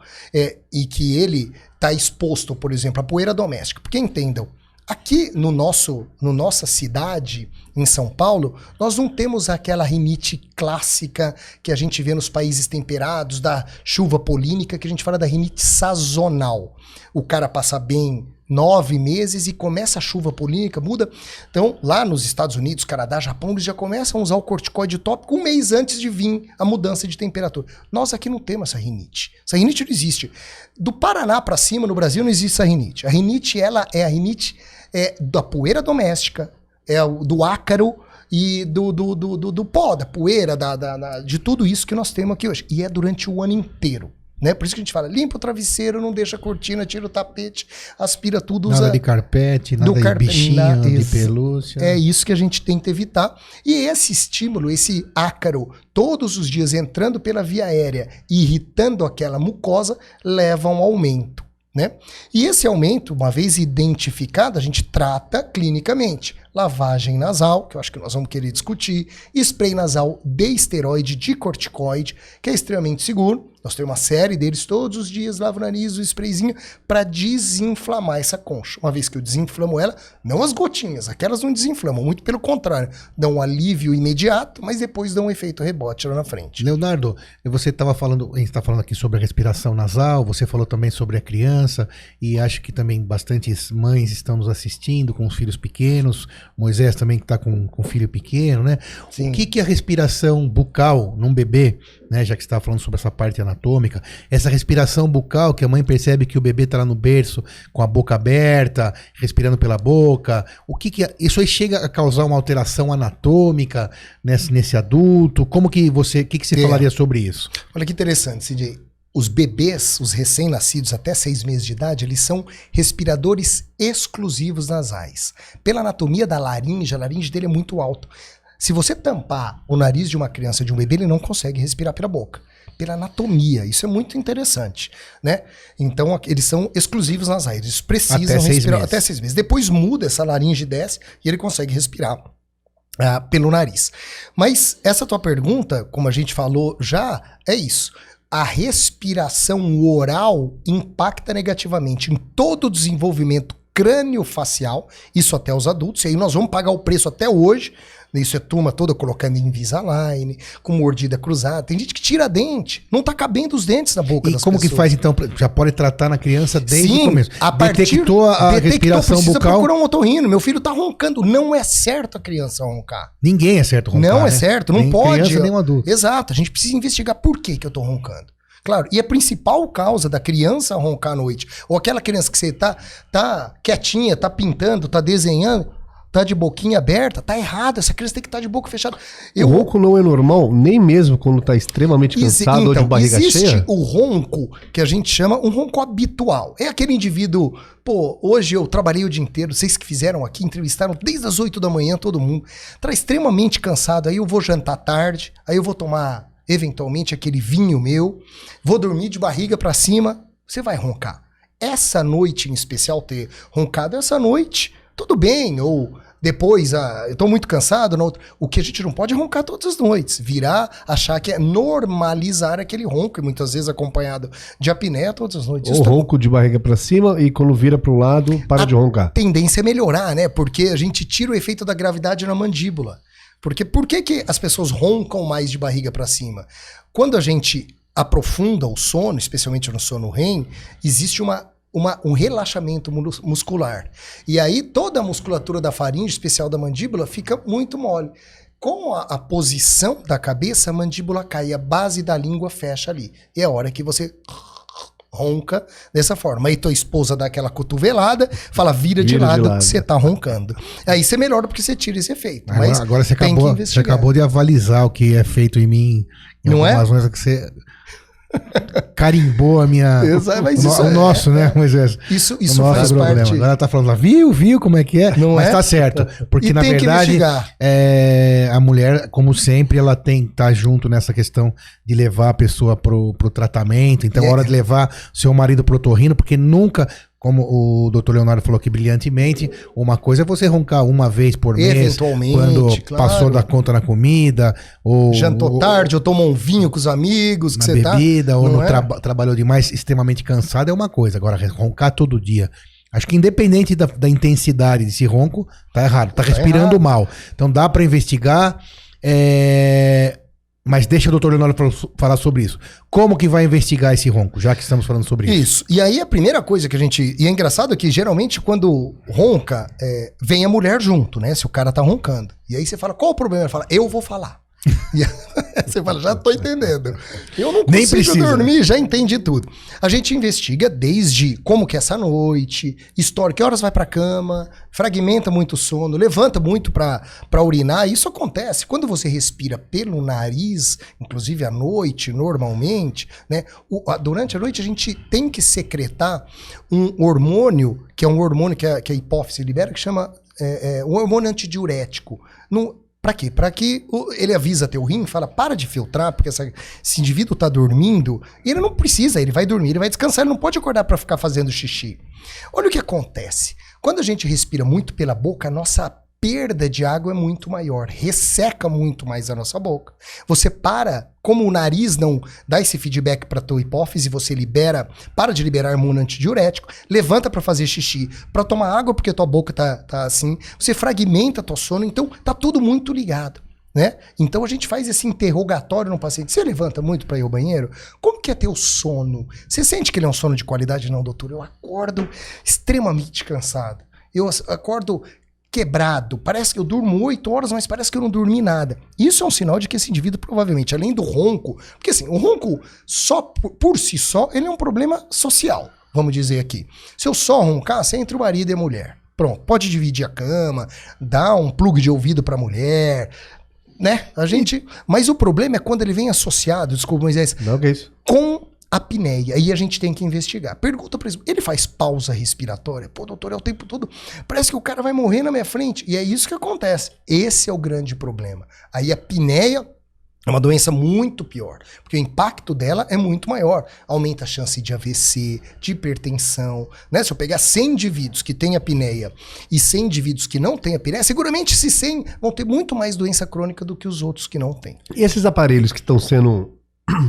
e que ele está exposto, por exemplo, à poeira doméstica, porque entendam, aqui no nossa cidade, em São Paulo, nós não temos aquela rinite clássica que a gente vê nos países temperados, da chuva polínica, que a gente fala da rinite sazonal. O cara passa bem 9 meses e começa a chuva polínica, muda. Então, lá nos Estados Unidos, Canadá, Japão, eles já começam a usar o corticoide tópico 1 mês antes de vir a mudança de temperatura. Nós aqui não temos essa rinite. Essa rinite não existe. Do Paraná para cima, no Brasil, não existe essa rinite. A rinite, ela é a rinite da poeira doméstica, do ácaro e do pó, da poeira, de tudo isso que nós temos aqui hoje. E é durante o ano inteiro. Né? Por isso que a gente fala, limpa o travesseiro, não deixa a cortina, tira o tapete, aspira tudo. Nada de carpete, nada de bichinho, de pelúcia. É isso que a gente tenta evitar. E esse estímulo, esse ácaro, todos os dias entrando pela via aérea e irritando aquela mucosa, leva a um aumento. Né? E esse aumento, uma vez identificado, a gente trata clinicamente. Lavagem nasal, que eu acho que nós vamos querer discutir, spray nasal de esteroide, de corticoide, que é extremamente seguro. Nós temos uma série deles todos os dias, lavo o nariz, o sprayzinho, para desinflamar essa concha. Uma vez que eu desinflamo ela, não as gotinhas, aquelas não desinflamam, muito pelo contrário, dão um alívio imediato, mas depois dão um efeito rebote lá na frente. Leonardo, você estava falando, a gente está falando aqui sobre a respiração nasal, você falou também sobre a criança, e acho que também bastantes mães estão nos assistindo com os filhos pequenos, Moisés também que está com filho pequeno, né? Sim. O que a respiração bucal num bebê, né, já que você estava falando sobre essa parte anatômica, essa respiração bucal, que a mãe percebe que o bebê está lá no berço com a boca aberta, respirando pela boca, isso aí chega a causar uma alteração anatômica nesse adulto? Como que você falaria sobre isso? Olha que interessante, CJ. Os bebês, os recém-nascidos até 6 meses de idade, eles são respiradores exclusivos nasais. Pela anatomia da laringe, a laringe dele é muito alta. Se você tampar o nariz de uma criança, de um bebê, ele não consegue respirar pela boca. Pela anatomia, isso é muito interessante, né? Então, eles são exclusivos nasais, eles precisam respirar até 6 meses. Depois muda, essa laringe desce e ele consegue respirar pelo nariz. Mas essa tua pergunta, como a gente falou já, é isso. A respiração oral impacta negativamente em todo o desenvolvimento crânio-facial, isso até os adultos, e aí nós vamos pagar o preço até hoje. Isso é turma toda colocando Invisalign, com mordida cruzada. Tem gente que tira dente, não tá cabendo os dentes na boca das pessoas. E como que faz então? Já pode tratar na criança desde o começo? Detectou a respiração precisa bucal. Procurar um otorrino. Meu filho tá roncando. Não é certo a criança roncar. Ninguém é certo roncar. Não é certo, não nem pode. Criança, nem um adulto. Exato, a gente precisa investigar por que eu tô roncando. Claro, e a principal causa da criança roncar à noite, ou aquela criança que você tá quietinha, tá pintando, tá desenhando, tá de boquinha aberta, tá errado, essa criança tem que estar de boca fechada. O ronco não é normal, nem mesmo quando tá extremamente cansado ou de barriga cheia? Existe o ronco que a gente chama um ronco habitual. É aquele indivíduo, hoje eu trabalhei o dia inteiro, vocês que fizeram aqui, entrevistaram desde as 8 da manhã todo mundo, tá extremamente cansado, aí eu vou jantar tarde, aí eu vou tomar eventualmente aquele vinho meu, vou dormir de barriga pra cima, você vai roncar. Essa noite em especial, ter roncado essa noite, tudo bem, ou depois, eu tô muito cansado, o que a gente não pode é roncar todas as noites, achar que é normalizar aquele ronco, e muitas vezes acompanhado de apneia todas as noites. Ou ronco de barriga pra cima e quando vira pro lado, para de roncar. A tendência é melhorar, né? Porque a gente tira o efeito da gravidade na mandíbula. Porque por que as pessoas roncam mais de barriga para cima? Quando a gente aprofunda o sono, especialmente no sono REM, existe um relaxamento muscular. E aí toda a musculatura da faringe, especial da mandíbula, fica muito mole. Com a posição da cabeça, a mandíbula cai, a base da língua fecha ali. E é a hora que você ronca dessa forma. Aí tua esposa dá aquela cotovelada, fala vira de lado que você tá roncando. Aí você melhora porque você tira esse efeito. Mas agora você acabou de avalizar o que é feito em mim. Não é? Que você carimbou a minha... o nosso, né, Moisés? Isso faz parte... Agora ela tá falando lá, viu como é que é? Mas tá certo. Porque, na verdade, a mulher, como sempre, ela tem que estar junto nessa questão de levar a pessoa pro tratamento. Então, é hora de levar seu marido pro otorrino, porque nunca... Como o Dr. Leonardo falou aqui brilhantemente, uma coisa é você roncar uma vez por mês, eventualmente, quando passou da conta na comida, ou jantou tarde, ou tomou um vinho com os amigos, que você bebida, ou trabalhou demais, extremamente cansado, é uma coisa. Agora, roncar todo dia. Acho que independente da intensidade desse ronco, tá errado, tá respirando mal. Então dá para investigar, mas deixa o Dr. Leonardo falar sobre isso. Como que vai investigar esse ronco, já que estamos falando sobre isso? Isso. E aí a primeira coisa que a gente... E é engraçado que geralmente quando ronca, vem a mulher junto, né? Se o cara tá roncando. E aí você fala, qual o problema? Ele fala, eu vou falar. E você fala, já tô entendendo. Eu não consigo dormir, já entendi tudo. A gente investiga desde como que é essa noite, história, que horas vai pra cama, fragmenta muito o sono, levanta muito pra urinar. Isso acontece quando você respira pelo nariz, inclusive à noite, normalmente, né? Durante a noite a gente tem que secretar um hormônio, que é um hormônio que a hipófise libera, que chama um hormônio antidiurético. Pra quê? Pra que ele avisa teu rim, fala, para de filtrar, porque esse indivíduo tá dormindo, e ele não precisa, ele vai dormir, ele vai descansar, ele não pode acordar pra ficar fazendo xixi. Olha o que acontece. Quando a gente respira muito pela boca, a nossa perda de água é muito maior, resseca muito mais a nossa boca. Você como o nariz não dá esse feedback para tua hipófise, você para de liberar hormônio antidiurético, levanta para fazer xixi, para tomar água porque tua boca tá assim, você fragmenta teu sono, então tá tudo muito ligado, né? Então a gente faz esse interrogatório no paciente. Você levanta muito para ir ao banheiro? Como que é teu sono? Você sente que ele é um sono de qualidade? Não, doutor, eu acordo extremamente cansado. Eu acordo quebrado, parece que eu durmo 8 horas, mas parece que eu não dormi nada. Isso é um sinal de que esse indivíduo provavelmente, além do ronco, porque assim, o ronco só por si só, ele é um problema social, vamos dizer aqui. Se eu só roncar, você é entre o marido e a mulher. Pronto, pode dividir a cama, dar um plug de ouvido pra mulher, né? Mas o problema é quando ele vem associado, desculpa, Moisés, Não, que é isso? com apneia. Aí a gente tem que investigar. Pergunta pra ele faz pausa respiratória? Pô, doutor, é o tempo todo. Parece que o cara vai morrer na minha frente. E é isso que acontece. Esse é o grande problema. Aí a apneia é uma doença muito pior, porque o impacto dela é muito maior. Aumenta a chance de AVC, de hipertensão, né? Se eu pegar 100 indivíduos que têm apneia e 100 indivíduos que não têm apneia, seguramente esses 100 vão ter muito mais doença crônica do que os outros que não têm. E esses aparelhos que estão sendo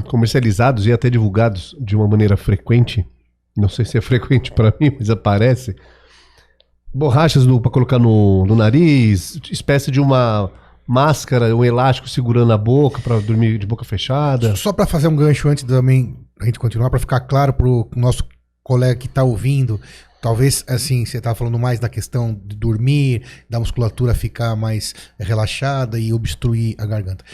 comercializados e até divulgados de uma maneira frequente, não sei se é frequente para mim, mas aparece, borrachas para colocar no nariz, espécie de uma máscara, um elástico segurando a boca para dormir de boca fechada. Só para fazer um gancho antes também, a gente continuar, para ficar claro para o nosso colega que está ouvindo, talvez, assim, você está falando mais da questão de dormir, da musculatura ficar mais relaxada e obstruir a garganta.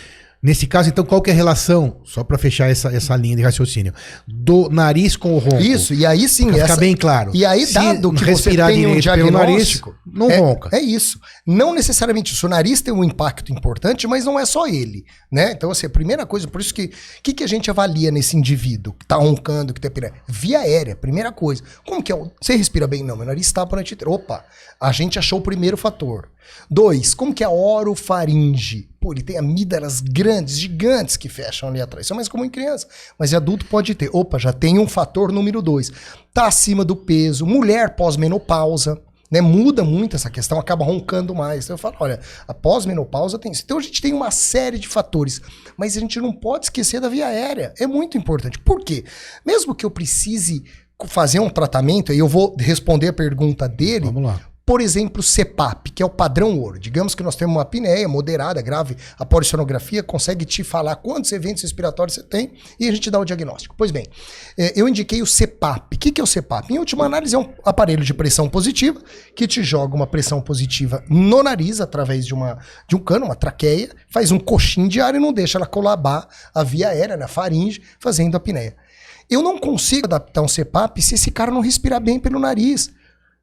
Nesse caso, então, qual que é a relação, só para fechar essa linha de raciocínio, do nariz com o ronco? Isso, e aí sim... Pra ficar bem claro. E aí, dado que você tem um diagnóstico... Não ronca. É isso. Não necessariamente isso. O nariz tem um impacto importante, mas não é só ele, né? Então, assim, a primeira coisa, por isso que a gente avalia nesse indivíduo que tá roncando, que tem apneia? Via aérea, primeira coisa. Como que é? Você respira bem? Não, meu nariz tapa na noite. Opa, a gente achou o primeiro fator. 2, como que é a orofaringe? Pô, ele tem amígdalas grandes, gigantes que fecham ali atrás. Isso é mais comum em criança, mas em adulto pode ter. Opa, já tem um fator número 2. Tá acima do peso, mulher pós-menopausa, né? Muda muito essa questão, acaba roncando mais. Então eu falo, olha, a pós-menopausa tem isso. Então a gente tem uma série de fatores, mas a gente não pode esquecer da via aérea. É muito importante. Por quê? Mesmo que eu precise fazer um tratamento, aí eu vou responder a pergunta dele. Vamos lá. Por exemplo, CPAP, que é o padrão ouro. Digamos que nós temos uma apneia moderada, grave, a polissonografia consegue te falar quantos eventos respiratórios você tem e a gente dá o diagnóstico. Pois bem, eu indiquei o CPAP. O que é o CPAP? Em última análise, é um aparelho de pressão positiva que te joga uma pressão positiva no nariz através de um cano, uma traqueia, faz um coxinho de ar e não deixa ela colabar a via aérea, na faringe, fazendo a apneia. Eu não consigo adaptar um CPAP se esse cara não respirar bem pelo nariz.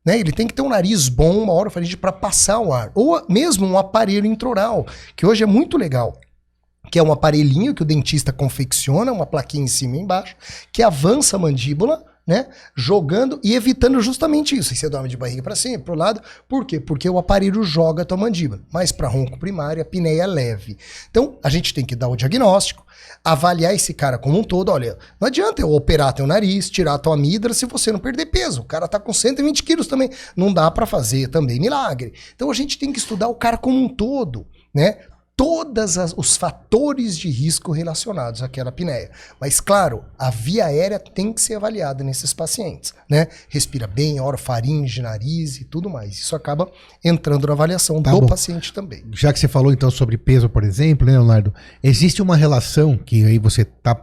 Né? Ele tem que ter um nariz bom, uma orofaringe para passar o ar. Ou mesmo um aparelho intraoral, que hoje é muito legal. Que é um aparelhinho que o dentista confecciona, uma plaquinha em cima e embaixo, que avança a mandíbula, né? Jogando e evitando justamente isso. E você dorme de barriga para cima, para o lado. Por quê? Porque o aparelho joga a tua mandíbula. Mas para ronco primário, a apneia é leve. Então, a gente tem que dar o diagnóstico, avaliar esse cara como um todo. Olha, não adianta eu operar teu nariz, tirar tua amígdala se você não perder peso. O cara tá com 120 quilos também. Não dá para fazer também milagre. Então, a gente tem que estudar o cara como um todo, né? Todos os fatores de risco relacionados àquela apneia. Mas, claro, a via aérea tem que ser avaliada nesses pacientes, né? Respira bem, orofaringe, nariz e tudo mais. Isso acaba entrando na avaliação do paciente também. Já que você falou, então, sobre peso, por exemplo, né, Leonardo? Existe uma relação que aí você tá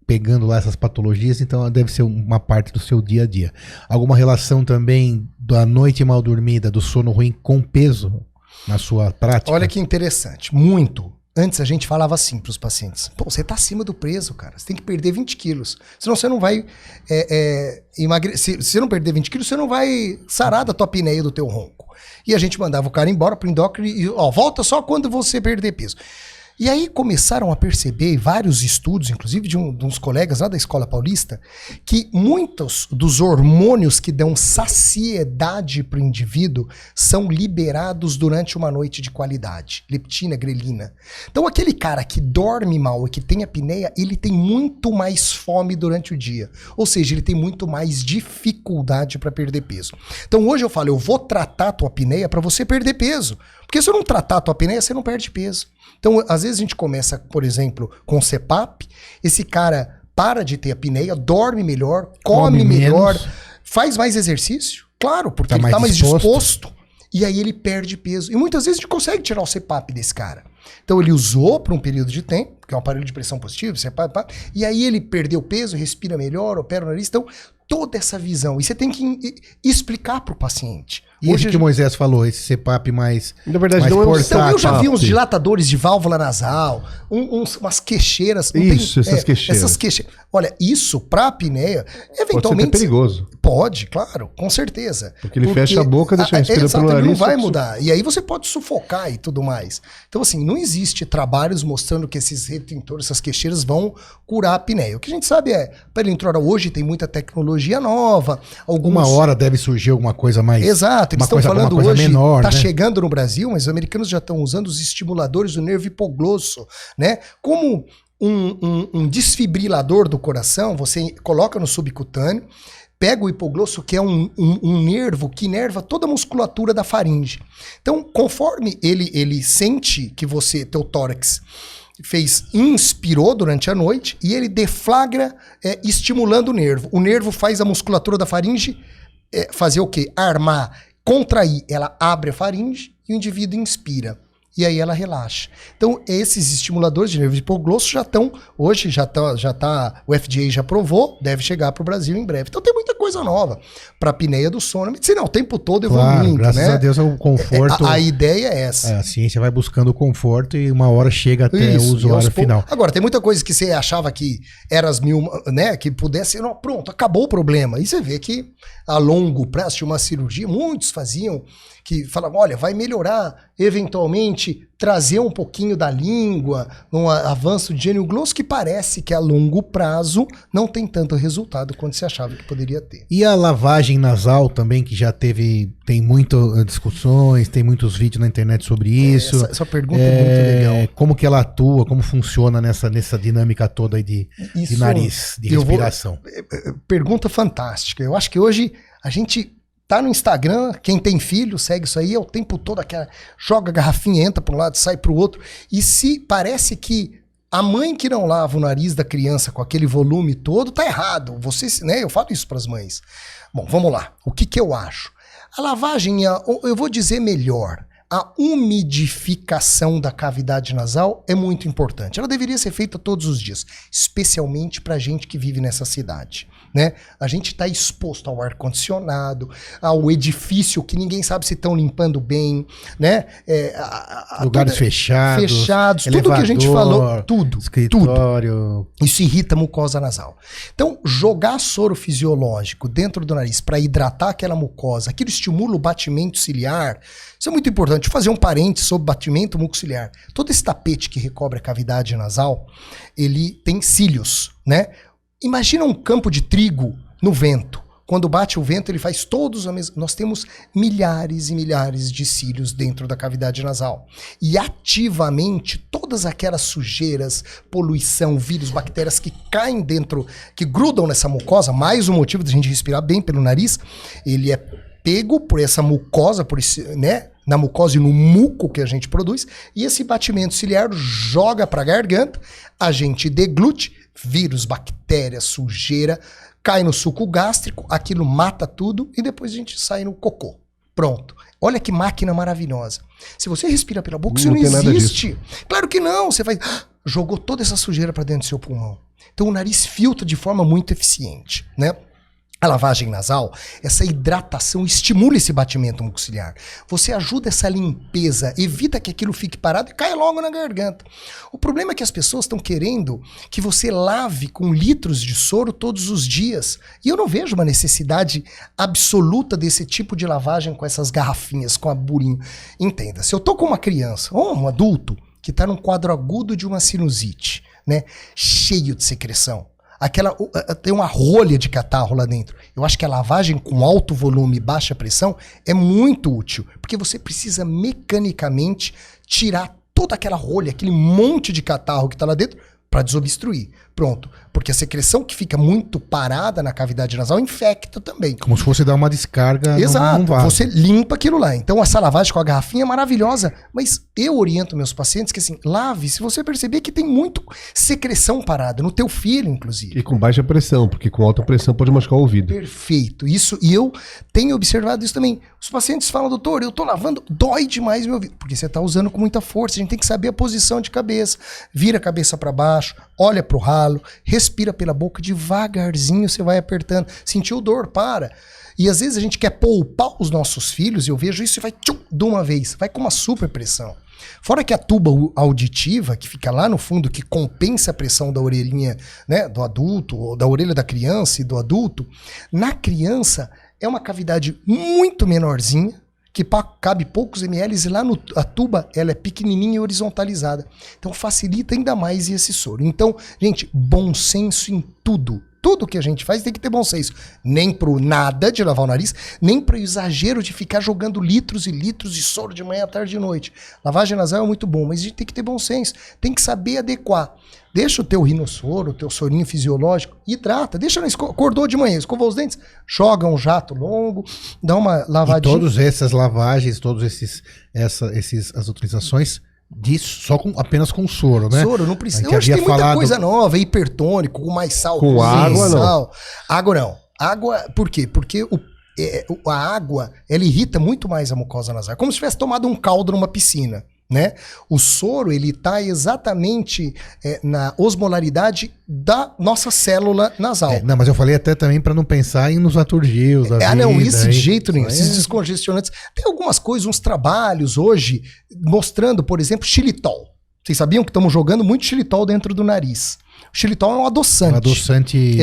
pegando lá essas patologias, então deve ser uma parte do seu dia a dia. Alguma relação também da noite mal dormida, do sono ruim com peso? Na sua prática? Olha que interessante, muito. Antes a gente falava assim para os pacientes, pô, você tá acima do peso, cara, você tem que perder 20 quilos, senão você não vai emagrecer, se você não perder 20 quilos, você não vai sarar da tua apneia do teu ronco. E a gente mandava o cara embora pro endócrino e, ó, volta só quando você perder peso. E aí começaram a perceber, vários estudos, inclusive de uns colegas lá da Escola Paulista, que muitos dos hormônios que dão saciedade para o indivíduo são liberados durante uma noite de qualidade. Leptina, grelina. Então aquele cara que dorme mal e que tem apneia, ele tem muito mais fome durante o dia. Ou seja, ele tem muito mais dificuldade para perder peso. Então hoje eu falo, eu vou tratar a tua apneia para você perder peso. Porque se eu não tratar a tua apneia, você não perde peso. Então, às vezes a gente começa, por exemplo, com CPAP, esse cara para de ter apneia, dorme melhor, come melhor, faz mais exercício, claro, porque ele tá mais disposto, e aí ele perde peso. E muitas vezes a gente consegue tirar o CPAP desse cara. Então ele usou por um período de tempo, que é um aparelho de pressão positiva, CPAP, e aí ele perdeu peso, respira melhor, opera o nariz. Então, toda essa visão. E você tem que explicar para o paciente. E esse que o Moisés falou, esse CPAP mais... Na verdade, mais não é um portátil. Então, eu já vi uns Sim. dilatadores de válvula nasal, umas queixeiras. não Isso, essas queixeiras. Essas queixeiras. Olha, isso para a apneia, Pode ser até eventualmente... perigoso. Pode, claro, com certeza. Porque ele fecha a boca, deixa respirando exato, pelo ele nariz. não vai só- mudar. E aí você pode sufocar e tudo mais. Então, assim, não existe trabalhos mostrando que esses retentores, essas queixeiras vão curar a apneia. O que a gente sabe é, perineural hoje tem muita tecnologia nova, Alguma hora deve surgir alguma coisa mais... Exato, eles uma estão coisa falando hoje, menor, tá né? chegando no Brasil, mas os americanos já estão usando os estimuladores do nervo hipoglosso, né? Como um desfibrilador do coração, você coloca no subcutâneo, pega o hipoglosso, que é um nervo que inerva toda a musculatura da faringe. Então, conforme ele sente que teu tórax inspirou durante a noite, e ele deflagra estimulando o nervo. O nervo faz a musculatura da faringe fazer o quê? Armar, contrair. Ela abre a faringe e o indivíduo inspira. E aí ela relaxa. Então, esses estimuladores de nervo hipoglosso já estão, hoje o FDA já aprovou, deve chegar para o Brasil em breve. Então tem muita coisa nova para a apneia do sono. A medicina o tempo todo evoluindo, graças né? a Deus é o conforto. A ideia é essa. A ciência vai buscando o conforto e uma hora chega até Isso, o usuário final. Agora, tem muita coisa que você achava que era as mil, né? Que pudesse. Não, pronto, acabou o problema. E você vê que a longo prazo, tinha uma cirurgia, muitos faziam, que falavam, olha, vai melhorar, eventualmente, trazer um pouquinho da língua, um avanço de gênio glosso, que parece que a longo prazo não tem tanto resultado quanto se achava que poderia ter. E a lavagem nasal também, que já tem muitas discussões, tem muitos vídeos na internet sobre isso. Essa pergunta é muito legal. Como que ela atua, como funciona nessa dinâmica toda aí de nariz, de respiração? Pergunta fantástica. Eu acho que hoje a gente tá no Instagram, quem tem filho segue isso aí, é o tempo todo joga a garrafinha, entra para um lado, sai para o outro. E se parece que a mãe que não lava o nariz da criança com aquele volume todo, tá errado. Né? Eu falo isso para as mães. Bom, vamos lá. O que eu acho? A lavagem, eu vou dizer melhor. A umidificação da cavidade nasal é muito importante. Ela deveria ser feita todos os dias, especialmente para gente que vive nessa cidade, né? A gente está exposto ao ar-condicionado, ao edifício que ninguém sabe se estão limpando bem, né? Lugares fechados, tudo que a gente falou, tudo. Escritório. Isso irrita a mucosa nasal. Então, jogar soro fisiológico dentro do nariz para hidratar aquela mucosa, aquilo estimula o batimento ciliar. Isso é muito importante. Deixa eu fazer um parênteses sobre batimento mucociliar. Todo esse tapete que recobre a cavidade nasal, ele tem cílios, né? Imagina um campo de trigo no vento. Quando bate o vento, ele faz todos a mesma... Nós temos milhares e milhares de cílios dentro da cavidade nasal. E ativamente, todas aquelas sujeiras, poluição, vírus, bactérias que caem dentro, que grudam nessa mucosa, mais um motivo da gente respirar bem pelo nariz, ele é pego por essa mucosa, né? Na mucosa e no muco que a gente produz, e esse batimento ciliar joga para a garganta, a gente deglute, vírus, bactéria, sujeira, cai no suco gástrico, aquilo mata tudo e depois a gente sai no cocô. Pronto. Olha que máquina maravilhosa. Se você respira pela boca, isso não existe. Claro que não. Você vai... Jogou toda essa sujeira para dentro do seu pulmão. Então o nariz filtra de forma muito eficiente, né? A lavagem nasal, essa hidratação estimula esse batimento mucociliar. Você ajuda essa limpeza, evita que aquilo fique parado e caia logo na garganta. O problema é que as pessoas estão querendo que você lave com litros de soro todos os dias. E eu não vejo uma necessidade absoluta desse tipo de lavagem com essas garrafinhas, com a burinho. Entenda, se eu tô com uma criança ou um adulto que está num quadro agudo de uma sinusite, né, cheio de secreção, tem uma rolha de catarro lá dentro. Eu acho que a lavagem com alto volume e baixa pressão é muito útil, porque você precisa mecanicamente tirar toda aquela rolha, aquele monte de catarro que está lá dentro para desobstruir. Pronto. Porque a secreção que fica muito parada na cavidade nasal infecta também. Como se fosse dar uma descarga. Exato. Num vaso. Você limpa aquilo lá. Então essa lavagem com a garrafinha é maravilhosa. Mas eu oriento meus pacientes que assim, lave se você perceber que tem muito secreção parada, no teu filho, inclusive. E com baixa pressão, porque com alta pressão pode machucar o ouvido. Perfeito. Isso, e eu tenho observado isso também. Os pacientes falam, doutor, eu tô lavando, dói demais meu ouvido. Porque você tá usando com muita força. A gente tem que saber a posição de cabeça. Vira a cabeça para baixo, olha pro ralo. intervalo, respira pela boca, devagarzinho você vai apertando. Sentiu dor, para. E às vezes a gente quer poupar os nossos filhos, eu vejo isso e vai tchum, de uma vez, vai com uma super pressão. Fora que a tuba auditiva, que fica lá no fundo, que compensa a pressão da orelhinha, né, do adulto, ou da orelha da criança e do adulto, na criança é uma cavidade muito menorzinha, que cabe poucos ml, e lá a tuba ela é pequenininha e horizontalizada. Então facilita ainda mais esse soro. Então, gente, bom senso em tudo. Tudo que a gente faz tem que ter bom senso. Nem pro nada de lavar o nariz, nem pro exagero de ficar jogando litros e litros de soro de manhã, tarde e noite. Lavagem nasal é muito bom, mas a gente tem que ter bom senso. Tem que saber adequar. Deixa o teu rinossoro, o teu sorinho fisiológico, hidrata. Deixa, acordou de manhã, escovou os dentes, joga um jato longo, dá uma lavadinha. E todas essas lavagens, as utilizações disso apenas com soro, né? Soro, não precisa. Hoje tem muita coisa nova, hipertônico, com mais sal. Com água, não. Água não. Água, por quê? Porque a água, ela irrita muito mais a mucosa nasal. É como se tivesse tomado um caldo numa piscina, né? O soro, ele tá exatamente na osmolaridade da nossa célula nasal. Não, mas eu falei até também para não pensar nos naturgios. Não, isso de jeito nenhum. Esses descongestionantes. Tem algumas coisas, uns trabalhos hoje, mostrando, por exemplo, xilitol. Vocês sabiam que estamos jogando muito xilitol dentro do nariz? O xilitol é um adoçante. Um adoçante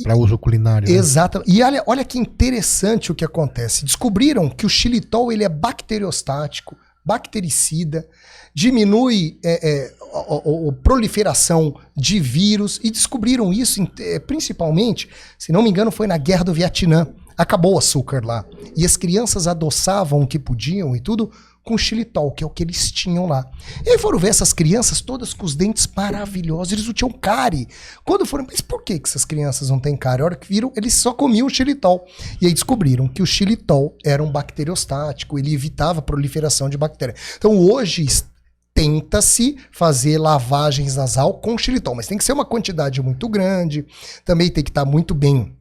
para uso culinário. Exato. Né? E olha que interessante o que acontece. Descobriram que o xilitol ele é bacteriostático, bactericida, diminui a proliferação de vírus, e descobriram isso principalmente, se não me engano, foi na Guerra do Vietnã. Acabou o açúcar lá. E as crianças adoçavam o que podiam e tudo com xilitol, que é o que eles tinham lá. E aí foram ver essas crianças todas com os dentes maravilhosos, eles não tinham cárie. Quando foram, mas por que essas crianças não têm cárie? A hora que viram, eles só comiam xilitol. E aí descobriram que o xilitol era um bacteriostático, ele evitava a proliferação de bactérias. Então hoje tenta-se fazer lavagens nasal com xilitol, mas tem que ser uma quantidade muito grande, também tem que estar muito bem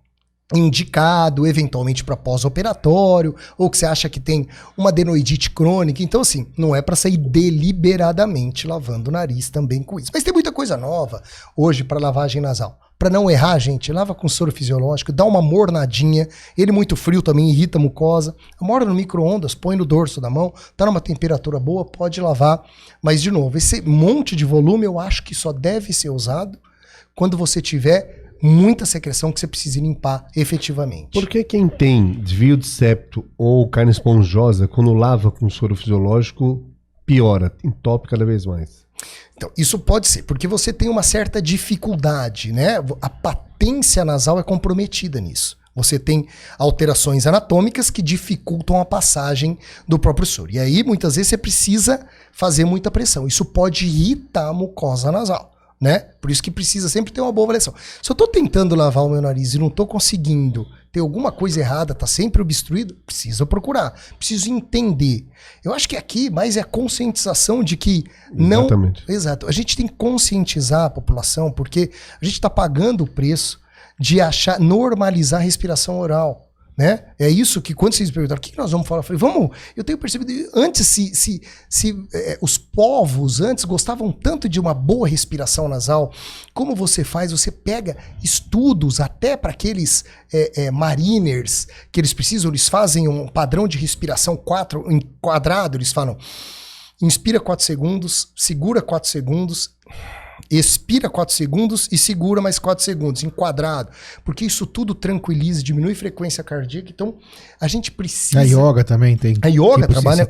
indicado, eventualmente para pós-operatório, ou que você acha que tem uma adenoidite crônica. Então, assim, não é para sair deliberadamente lavando o nariz também com isso. Mas tem muita coisa nova hoje para lavagem nasal. Para não errar, gente, lava com soro fisiológico, dá uma mornadinha. Ele muito frio também irrita a mucosa. Morna no micro-ondas, põe no dorso da mão, tá numa temperatura boa, pode lavar. Mas, de novo, esse monte de volume eu acho que só deve ser usado quando você tiver muita secreção que você precisa limpar efetivamente. Por que quem tem desvio de septo ou carne esponjosa, quando lava com soro fisiológico, piora, entope cada vez mais? Então, isso pode ser, porque você tem uma certa dificuldade, né? A patência nasal é comprometida nisso. Você tem alterações anatômicas que dificultam a passagem do próprio soro. E aí, muitas vezes, você precisa fazer muita pressão. Isso pode irritar a mucosa nasal. Né? Por isso que precisa sempre ter uma boa avaliação. Se eu estou tentando lavar o meu nariz e não estou conseguindo, ter alguma coisa errada, está sempre obstruído, preciso procurar, preciso entender. Eu acho que aqui mais é a conscientização de que não... Exatamente. Exato. A gente tem que conscientizar a população, porque a gente está pagando o preço de normalizar a respiração oral. Né? É isso que quando vocês me perguntaram, o que nós vamos falar? Eu falei, eu tenho percebido, antes os povos antes gostavam tanto de uma boa respiração nasal, como você faz? Você pega estudos até para aqueles mariners que eles fazem um padrão de respiração quadrado, eles falam, inspira 4 segundos, segura 4 segundos, expira 4 segundos e segura mais 4 segundos, enquadrado. Porque isso tudo tranquiliza, diminui frequência cardíaca. Então, a gente precisa... A yoga também tem. A yoga trabalha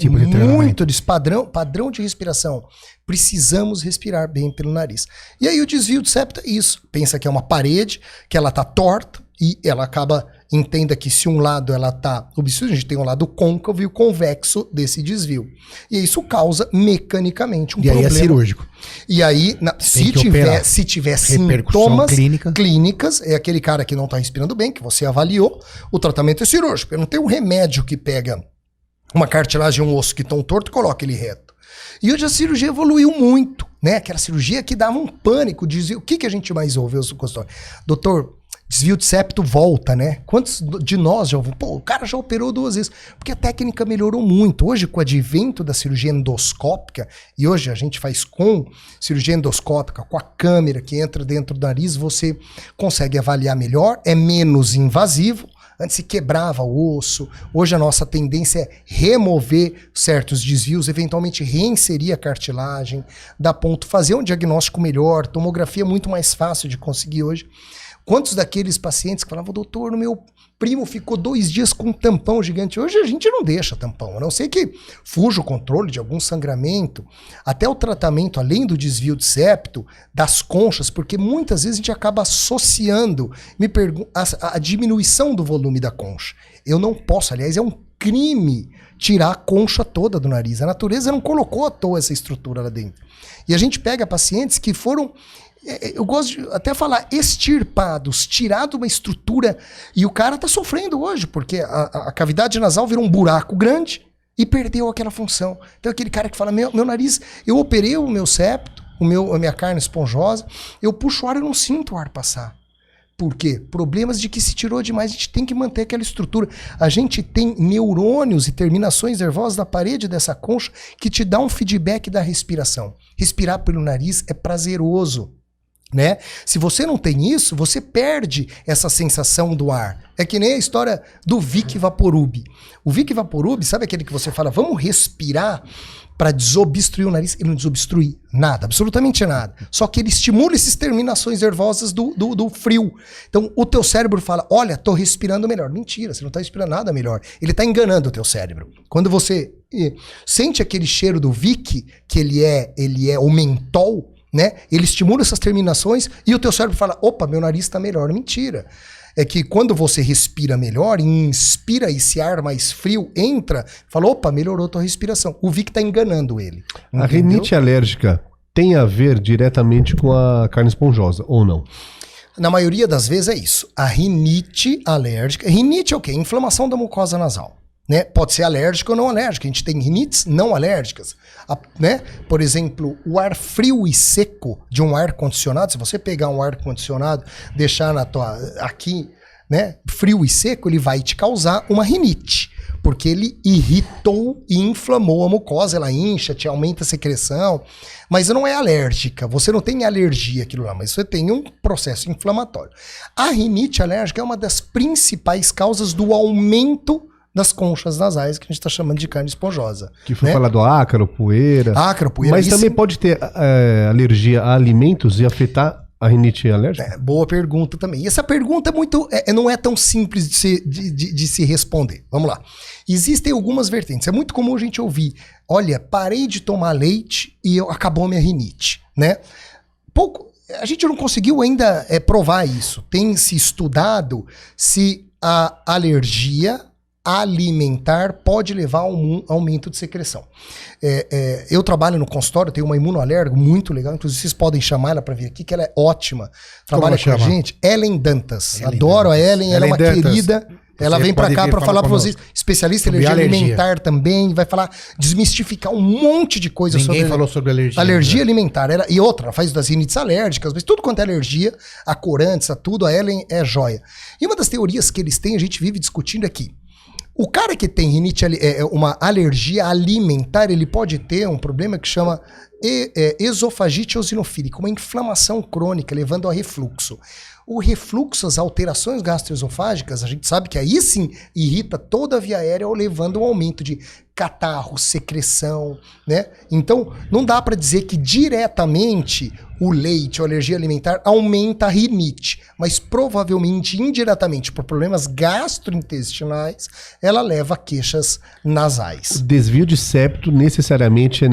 muito desse padrão de respiração. Precisamos respirar bem pelo nariz. E aí o desvio de septo é isso. Pensa que é uma parede, que ela tá torta e ela acaba... Entenda que se um lado ela está obstruída, a gente tem um lado côncavo e o convexo desse desvio. E isso causa mecanicamente um problema. E aí é cirúrgico. E aí, se tiver sintomas clínicas, é aquele cara que não está respirando bem, que você avaliou, o tratamento é cirúrgico. Eu não tenho um remédio que pega uma cartilagem e um osso que estão torto e coloca ele reto. E hoje a cirurgia evoluiu muito, né? Aquela cirurgia que dava um pânico, dizia, o que a gente mais ouve no consultório? Doutor, desvio de septo volta, né? Quantos de nós já ouviram? Pô, o cara já operou 2 vezes. Porque a técnica melhorou muito. Hoje, com o advento da cirurgia endoscópica, e hoje a gente faz com cirurgia endoscópica, com a câmera que entra dentro do nariz, você consegue avaliar melhor, é menos invasivo. Antes se quebrava o osso. Hoje a nossa tendência é remover certos desvios, eventualmente reinserir a cartilagem, dar ponto, fazer um diagnóstico melhor, tomografia é muito mais fácil de conseguir hoje. Quantos daqueles pacientes que falavam, doutor, meu primo ficou 2 dias com um tampão gigante. Hoje a gente não deixa tampão, a não ser que fuja o controle de algum sangramento, até o tratamento, além do desvio de septo, das conchas, porque muitas vezes a gente acaba associando a diminuição do volume da concha. Eu não posso, aliás, é um crime tirar a concha toda do nariz. A natureza não colocou à toa essa estrutura lá dentro. E a gente pega pacientes que foram... Eu gosto de até falar extirpados, tirado uma estrutura, e o cara tá sofrendo hoje, porque a cavidade nasal virou um buraco grande e perdeu aquela função. Então aquele cara que fala, meu nariz, eu operei o meu septo, a minha carne esponjosa, eu puxo o ar e não sinto o ar passar. Por quê? Problemas de que se tirou demais, a gente tem que manter aquela estrutura. A gente tem neurônios e terminações nervosas na parede dessa concha que te dá um feedback da respiração. Respirar pelo nariz é prazeroso. Né? Se você não tem isso, você perde essa sensação do ar. É que nem a história do Vic Vaporub. O Vic Vaporub, sabe aquele que você fala, vamos respirar para desobstruir o nariz? Ele não desobstrui nada, absolutamente nada. Só que ele estimula essas terminações nervosas do frio. Então o teu cérebro fala, olha, tô respirando melhor. Mentira, você não tá respirando nada melhor. Ele tá enganando o teu cérebro. Quando você sente aquele cheiro do Vic, que ele é o mentol, né? Ele estimula essas terminações e o teu cérebro fala, opa, meu nariz está melhor. Mentira. É que quando você respira melhor, inspira esse ar mais frio, entra, fala, opa, melhorou a tua respiração. O Vic está enganando ele. A rinite alérgica tem a ver diretamente com a carne esponjosa, ou não? Na maioria das vezes é isso. A rinite alérgica. Rinite é o quê? Inflamação da mucosa nasal. Né? Pode ser alérgica ou não alérgica. A gente tem rinites não alérgicas. Né? Por exemplo, o ar frio e seco de um ar-condicionado, se você pegar um ar-condicionado, deixar aqui, né, frio e seco, ele vai te causar uma rinite. Porque ele irritou e inflamou a mucosa, ela incha, te aumenta a secreção, mas não é alérgica, você não tem alergia àquilo lá, mas você tem um processo inflamatório. A rinite alérgica é uma das principais causas do aumento das conchas nasais, que a gente está chamando de carne esponjosa. Que foi falar do ácaro, poeira. Ácaro, poeira. Mas também pode ter alergia a alimentos e afetar a rinite alérgica? Boa pergunta também. E essa pergunta não é tão simples de se responder. Vamos lá. Existem algumas vertentes. É muito comum a gente ouvir, olha, parei de tomar leite e acabou minha rinite, né? A gente não conseguiu ainda provar isso. Tem se estudado se a alergia alimentar pode levar a um aumento de secreção. Eu trabalho no consultório, tenho uma imunoalérgica muito legal, inclusive vocês podem chamar ela para vir aqui, que ela é ótima. Trabalha com a gente, Ellen Dantas. Adoro a Ellen, ela é uma querida. Ela vem para cá para falar para vocês, especialista em alergia alimentar também, vai falar, desmistificar um monte de coisa sobre... Ninguém falou sobre alergia. Alergia alimentar. E outra, ela faz das rinites alérgicas, mas tudo quanto é alergia, a corantes, a tudo, a Ellen é joia. E uma das teorias que eles têm, a gente vive discutindo aqui. O cara que tem rinite, uma alergia alimentar, ele pode ter um problema que chama esofagite eosinofílica, uma inflamação crônica, levando a refluxo. O refluxo, as alterações gastroesofágicas, a gente sabe que aí sim irrita toda a via aérea, levando um aumento de catarro, secreção, né? Então, não dá para dizer que diretamente o leite ou alergia alimentar aumenta a rinite, mas provavelmente, indiretamente, por problemas gastrointestinais, ela leva a queixas nasais. O desvio de septo necessariamente,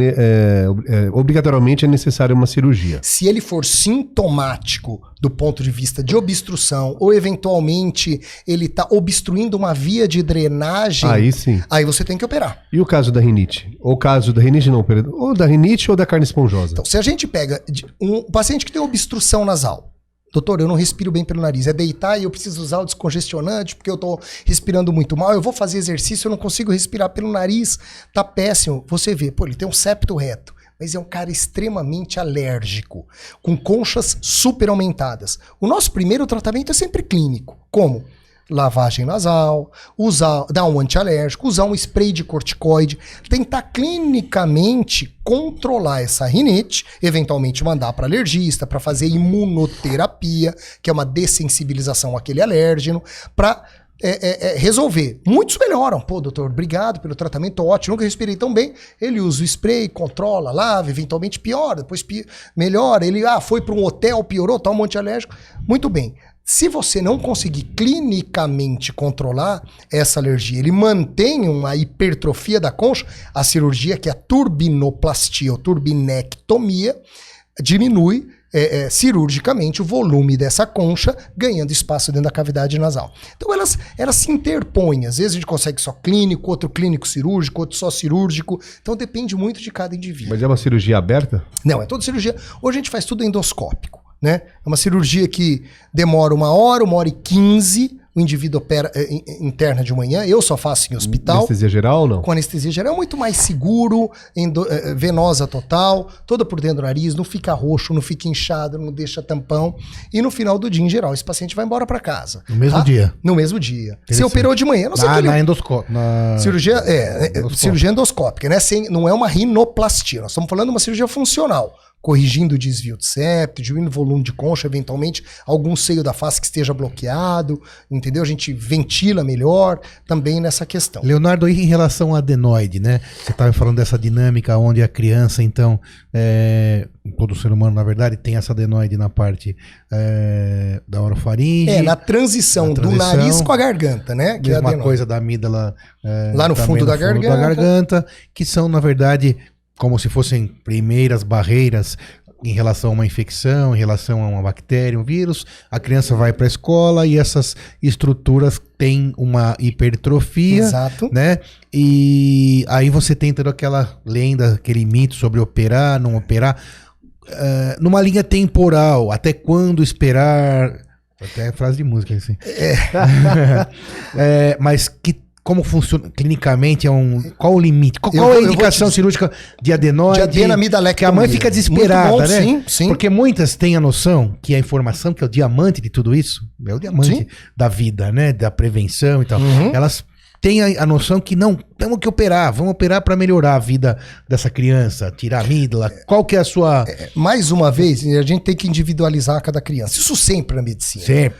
obrigatoriamente é necessário uma cirurgia. Se ele for sintomático do ponto de vista de obstrução, ou eventualmente ele está obstruindo uma via de drenagem, aí sim. Aí você tem que operar. E o caso da rinite? Ou o caso da rinite não, ou da rinite ou da carne esponjosa? Então, se a gente pega um paciente que tem obstrução nasal, doutor, eu não respiro bem pelo nariz, é deitar e eu preciso usar o descongestionante porque eu tô respirando muito mal, eu vou fazer exercício, eu não consigo respirar pelo nariz, tá péssimo. Você vê, pô, ele tem um septo reto, mas é um cara extremamente alérgico, com conchas super aumentadas. O nosso primeiro tratamento é sempre clínico. Como? Lavagem nasal, dar um antialérgico, usar um spray de corticoide, tentar clinicamente controlar essa rinite, eventualmente mandar para alergista, para fazer imunoterapia, que é uma dessensibilização àquele alérgeno, para resolver. Muitos melhoram. Pô, doutor, obrigado pelo tratamento, ótimo, nunca respirei tão bem. Ele usa o spray, controla, lava, eventualmente piora, depois melhora. Ele foi para um hotel, piorou, tá um monte de alérgico. Muito bem. Se você não conseguir clinicamente controlar essa alergia, ele mantém uma hipertrofia da concha, a cirurgia, que é a turbinoplastia ou turbinectomia, diminui cirurgicamente o volume dessa concha, ganhando espaço dentro da cavidade nasal. Então elas se interpõem. Às vezes a gente consegue só clínico, outro clínico cirúrgico, outro só cirúrgico. Então depende muito de cada indivíduo. Mas é uma cirurgia aberta? Não, é toda cirurgia. Hoje a gente faz tudo endoscópico, né? É uma cirurgia que demora 1h15. O indivíduo opera interna de manhã. Eu só faço em hospital. Anestesia geral ou não? Com anestesia geral é muito mais seguro, venosa total, toda por dentro do nariz, não fica roxo, não fica inchado, não deixa tampão. E no final do dia, em geral, esse paciente vai embora para casa. No mesmo dia? No mesmo dia. Você operou de manhã, não sei o que na endoscópia. Cirurgia, cirurgia endoscópica, né? Não é uma rinoplastia. Nós estamos falando de uma cirurgia funcional. Corrigindo o desvio de septo, diminuindo o volume de concha, eventualmente algum seio da face que esteja bloqueado, entendeu? A gente ventila melhor também nessa questão. Leonardo, aí em relação ao adenoide, né? Você estava falando dessa dinâmica onde a criança, então, todo ser humano, na verdade, tem essa adenoide na parte da orofaringe. Na transição do nariz com a garganta, né? Que mesma coisa da amígdala lá no fundo da garganta, que são, na verdade, como se fossem primeiras barreiras em relação a uma infecção, em relação a uma bactéria, um vírus. A criança vai para a escola e essas estruturas têm uma hipertrofia. Exato. Né? E aí você tem toda aquela lenda, aquele mito sobre operar, não operar. Numa linha temporal, até quando esperar... Até frase de música, assim. Mas como funciona clinicamente? Qual o limite? Qual é a indicação cirúrgica de adenoide? De adenamidalectomia. Que a mãe fica desesperada, bom, né? Sim, sim. Porque muitas têm a noção que a informação, que é o diamante de tudo isso, é o diamante da vida, né? Da prevenção e tal. Elas têm a noção que não, temos que operar, vamos operar para melhorar a vida dessa criança, tirar a amígdala. Qual que é a sua... Mais uma vez, a gente tem que individualizar cada criança. Isso sempre na medicina. Sempre.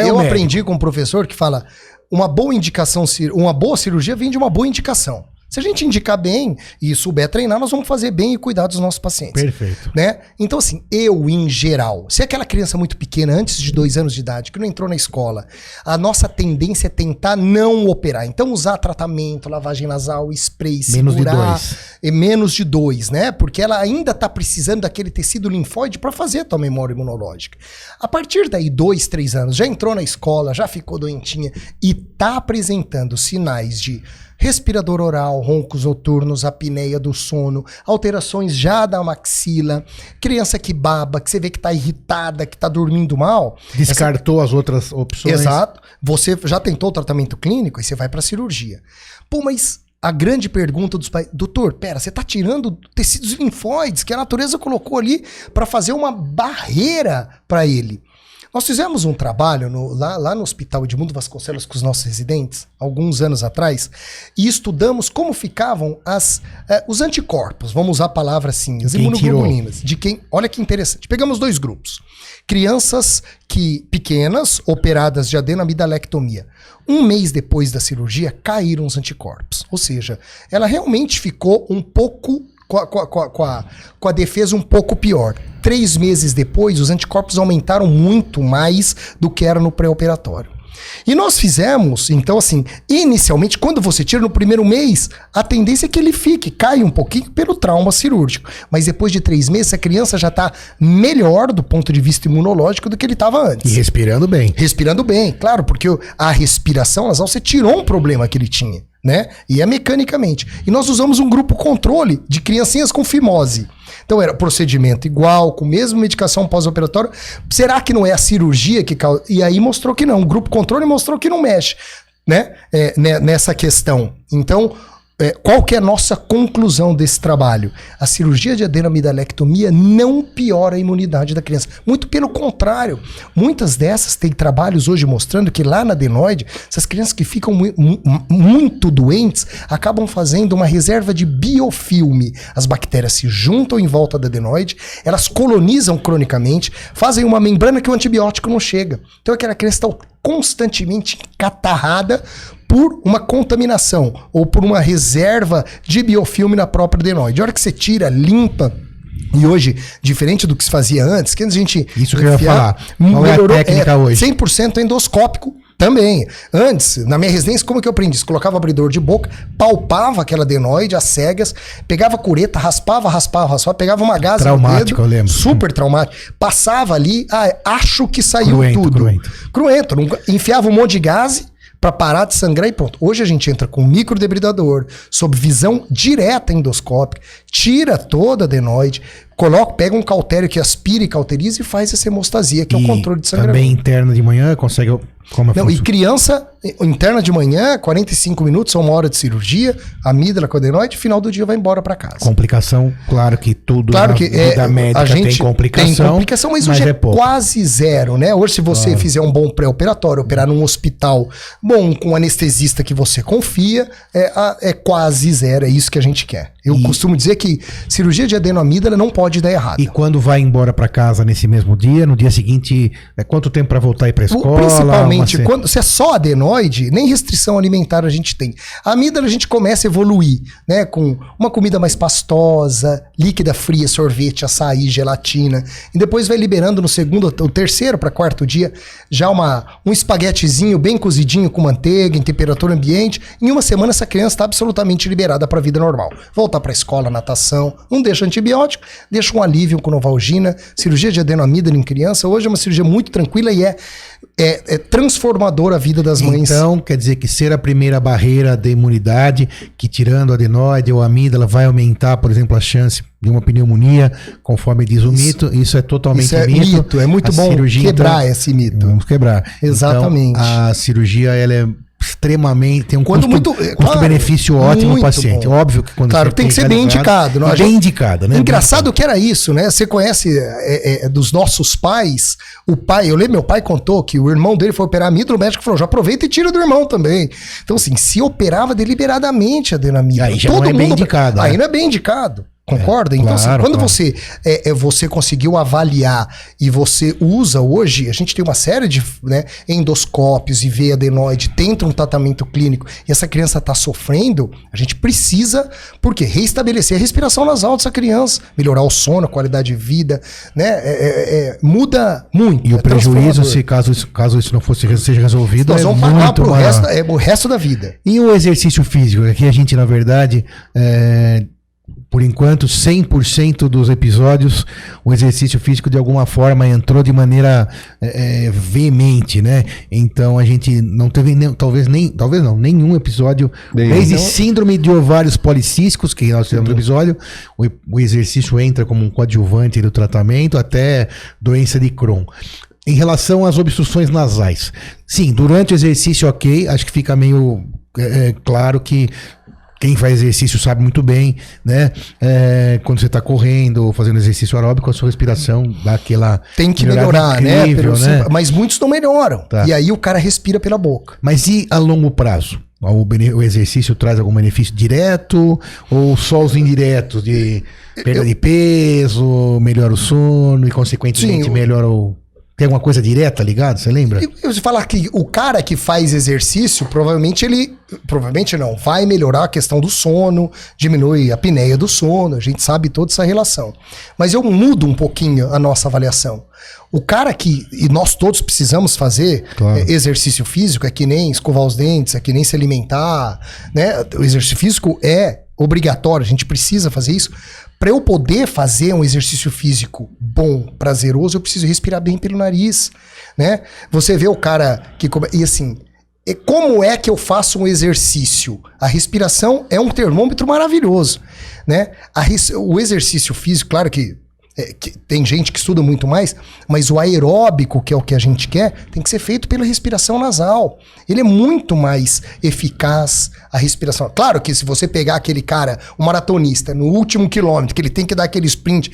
Eu aprendi com um professor que fala... Uma boa cirurgia vem de uma boa indicação. Se a gente indicar bem e souber treinar, nós vamos fazer bem e cuidar dos nossos pacientes. Perfeito. Né? Então, assim, em geral, se é aquela criança muito pequena, antes de 2 anos de idade, que não entrou na escola, a nossa tendência é tentar não operar. Então, usar tratamento, lavagem nasal, spray, segurar. Menos de 2, né? Porque ela ainda está precisando daquele tecido linfóide para fazer a tua memória imunológica. A partir daí, 2, 3 anos, já entrou na escola, já ficou doentinha e está apresentando sinais de respirador oral, roncos noturnos, apneia do sono, alterações já da maxila, criança que baba, que você vê que tá irritada, que tá dormindo mal. Descartou as outras opções. Exato. Você já tentou o tratamento clínico e você vai pra cirurgia. Pô, mas a grande pergunta dos pais, doutor, pera, você tá tirando tecidos linfóides que a natureza colocou ali para fazer uma barreira para ele. Nós fizemos um trabalho lá no Hospital Edmundo Vasconcelos com os nossos residentes, alguns anos atrás, e estudamos como ficavam os anticorpos, vamos usar a palavra assim, as imunoglobulinas. Olha que interessante. Pegamos 2 grupos. Crianças pequenas, operadas de adenamidalectomia. 1 mês depois da cirurgia, caíram os anticorpos. Ou seja, ela realmente ficou um pouco... Com a defesa um pouco pior. 3 meses depois, os anticorpos aumentaram muito mais do que era no pré-operatório. E nós fizemos, então assim, inicialmente, quando você tira no primeiro mês, a tendência é que ele cai um pouquinho pelo trauma cirúrgico. Mas depois de 3 meses, a criança já está melhor do ponto de vista imunológico do que ele estava antes. E respirando bem. Respirando bem, claro, porque a respiração nasal, você tirou um problema que ele tinha, né? E é mecanicamente. E nós usamos um grupo controle de criancinhas com fimose. Então era procedimento igual, com a mesma medicação pós-operatório. Será que não é a cirurgia que causa? E aí mostrou que não. O grupo controle mostrou que não mexe, né? Nessa questão. Então, qual que é a nossa conclusão desse trabalho? A cirurgia de adenomidalectomia não piora a imunidade da criança. Muito pelo contrário. Muitas dessas têm trabalhos hoje mostrando que lá na adenoide, essas crianças que ficam muito doentes acabam fazendo uma reserva de biofilme. As bactérias se juntam em volta da adenoide, elas colonizam cronicamente, fazem uma membrana que o antibiótico não chega. Então aquela criança está constantemente catarrada por uma contaminação ou por uma reserva de biofilme na própria adenoide. A hora que você tira, limpa, e hoje, diferente do que se fazia antes, que a gente... Isso que eu ia falar. Qual é a técnica hoje? 100% endoscópico também. Antes, na minha residência, como que eu aprendi isso? Colocava abridor de boca, palpava aquela adenoide, as cegas, pegava cureta, raspava, pegava uma gase traumático, no dedo, eu lembro. super traumático. Passava ali, acho que saiu tudo. Cruento. Enfiava um monte de gase para parar de sangrar e pronto. Hoje a gente entra com microdebridador, sob visão direta endoscópica, tira toda a adenoide, pega um cautério que aspira e cauteriza e faz essa hemostasia, que é o controle de sangramento. Também interna de manhã consegue... Não, e criança interna de manhã, 45 minutos ou 1 hora de cirurgia, amígdala com adenoide, final do dia vai embora para casa. Complicação, claro que tudo claro que da médica tem complicação, mas hoje é quase zero, né? Hoje se você fizer um bom pré-operatório, operar num hospital bom, com um anestesista que você confia, é quase zero, é isso que a gente quer. Eu costumo dizer que cirurgia de adenoamígdala não pode dar errado. E quando vai embora para casa nesse mesmo dia, no dia seguinte, quanto tempo para voltar e para escola? Principalmente se é só adenoide, nem restrição alimentar a gente tem. A amígdala a gente começa a evoluir, né, com uma comida mais pastosa, líquida, fria, sorvete, açaí, gelatina, e depois vai liberando no segundo ou terceiro para quarto dia já um espaguetezinho bem cozidinho com manteiga em temperatura ambiente. Em 1 semana essa criança está absolutamente liberada para a vida normal. Voltar para a escola, natação, não deixa antibiótico, deixa um alívio com Novalgina. Cirurgia de adenoamígdala em criança hoje é uma cirurgia muito tranquila e é transformadora a vida das mães. Então, quer dizer que ser a primeira barreira da imunidade, que tirando a adenoide ou a amígdala vai aumentar, por exemplo, a chance de uma pneumonia, conforme diz o mito, isso é totalmente mito. É muito bom quebrar esse mito. Vamos quebrar. Exatamente. Então, a cirurgia, ela é extremamente, tem um custo-benefício ótimo no paciente. Bom. Óbvio que quando tem que ser bem indicado. Bem indicado, né? Engraçado que era isso, né? Você conhece dos nossos pais, o pai, eu lembro, meu pai contou que o irmão dele foi operar amígdala, o médico falou, já aproveita e tira do irmão também. Então assim, se operava deliberadamente a adenoamígdala. Aí já não é bem indicado. Aí não é bem indicado. Concorda? Então, claro, assim, quando você conseguiu avaliar e você usa hoje, a gente tem uma série de endoscópios e vê adenoide, tenta um tratamento clínico e essa criança está sofrendo, a gente precisa, por quê? Reestabelecer a respiração nasal dessa criança, melhorar o sono, a qualidade de vida, né? Muda muito. E o prejuízo, se caso isso não seja resolvido, nós vamos pagar pro resto da vida. E o exercício físico? Aqui a gente, na verdade, por enquanto, 100% dos episódios, o exercício físico de alguma forma entrou de maneira veemente, né? Então a gente não teve nenhum episódio, desde síndrome de ovários policísticos, que nós tivemos no episódio, o exercício entra como um coadjuvante do tratamento, até doença de Crohn. Em relação às obstruções nasais, sim, durante o exercício, acho que fica meio claro que quem faz exercício sabe muito bem, né? Quando você está correndo ou fazendo exercício aeróbico, a sua respiração dá aquela... Tem que melhorar, incrível, né? Mas muitos não melhoram. Tá. E aí o cara respira pela boca. Mas e a longo prazo? O exercício traz algum benefício direto ou só os indiretos de perda de peso, melhora o sono e consequentemente melhora o... Tem alguma coisa direta ligada, você lembra? Eu falar que o cara que faz exercício, provavelmente não, vai melhorar a questão do sono, diminui a apneia do sono, a gente sabe toda essa relação. Mas eu mudo um pouquinho a nossa avaliação. O cara e nós todos precisamos fazer exercício físico, é que nem escovar os dentes, é que nem se alimentar, né? O exercício físico é obrigatório, a gente precisa fazer isso. Para eu poder fazer um exercício físico bom, prazeroso, eu preciso respirar bem pelo nariz, né? Você vê o cara que... E assim, como é que eu faço um exercício? A respiração é um termômetro maravilhoso, né? O exercício físico, claro que tem gente que estuda muito mais, mas o aeróbico, que é o que a gente quer, tem que ser feito pela respiração nasal. Ele é muito mais eficaz, a respiração. Claro que se você pegar aquele cara, o maratonista, no último quilômetro, que ele tem que dar aquele sprint,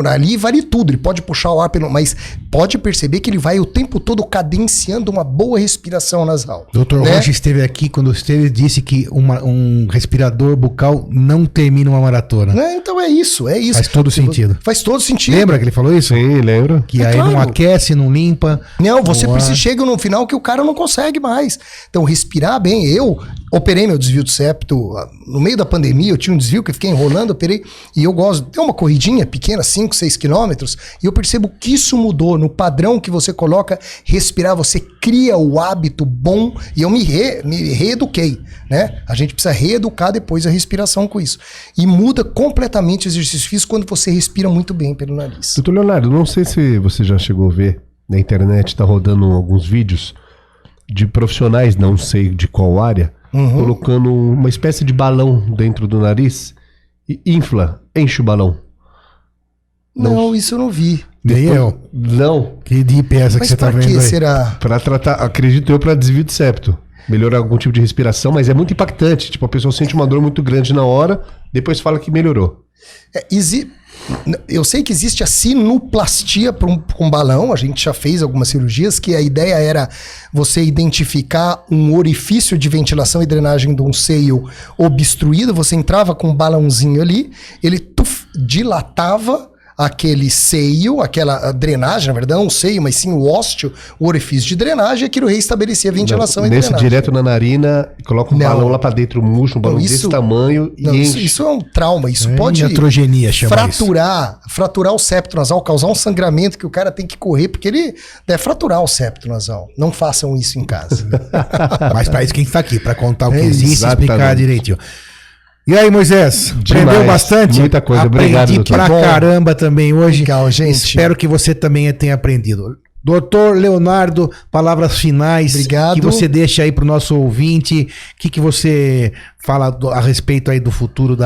ali vale tudo, ele pode puxar o ar mas pode perceber que ele vai o tempo todo cadenciando uma boa respiração nasal. Dr. Rocha esteve aqui, quando esteve, disse que um respirador bucal não termina uma maratona. Então é isso. Faz todo sentido. Faz todo sentido. Lembra que ele falou isso? Sim, lembro. Que aí não aquece, não limpa. Não, você chega no final que o cara não consegue mais. Então, respirar bem. Eu operei meu desvio de septo no meio da pandemia, eu tinha um desvio que eu fiquei enrolando, operei, e eu gosto, deu uma corridinha pequena, 5, 6 quilômetros, e eu percebo que isso mudou no padrão que você coloca, respirar, você cria o hábito bom, e eu me reeduquei, né? A gente precisa reeducar depois a respiração com isso. E muda completamente o exercício físico quando você respira muito bem pelo nariz. Doutor Leonardo, não sei se você já chegou a ver, na internet tá rodando alguns vídeos de profissionais, não sei de qual área, colocando uma espécie de balão dentro do nariz e enche o balão. Não, isso eu não vi. Nem eu. Não. Que deep é essa que você tá vendo aí? Mas pra que será? Para tratar, acredito eu, para desvio de septo. Melhorar algum tipo de respiração, mas é muito impactante. Tipo, a pessoa sente uma dor muito grande na hora, depois fala que melhorou. Eu sei que existe a sinuplastia com balão, a gente já fez algumas cirurgias, que a ideia era você identificar um orifício de ventilação e drenagem de um seio obstruído, você entrava com um balãozinho ali, ele dilatava aquele seio, aquela drenagem, na verdade, não um seio, mas sim o ósteo, o orifício de drenagem, e aquilo reestabelecia a ventilação e drenagem. Direto na narina, coloca um balão lá pra dentro, murcho, um balão desse tamanho e enche. Isso é um trauma, isso pode fraturar o septo nasal, causar um sangramento que o cara tem que correr, porque ele deve fraturar o septo nasal. Não façam isso em casa. Mas para isso quem está aqui, para contar o que existe e explicar direitinho. E aí, Moisés? Demais. Aprendeu bastante? Muita coisa. Obrigado, doutor. Pra caramba também hoje. Legal, gente. Espero que você também tenha aprendido. Doutor Leonardo, palavras finais. Obrigado. Que você deixa aí pro nosso ouvinte. O que você fala a respeito aí do futuro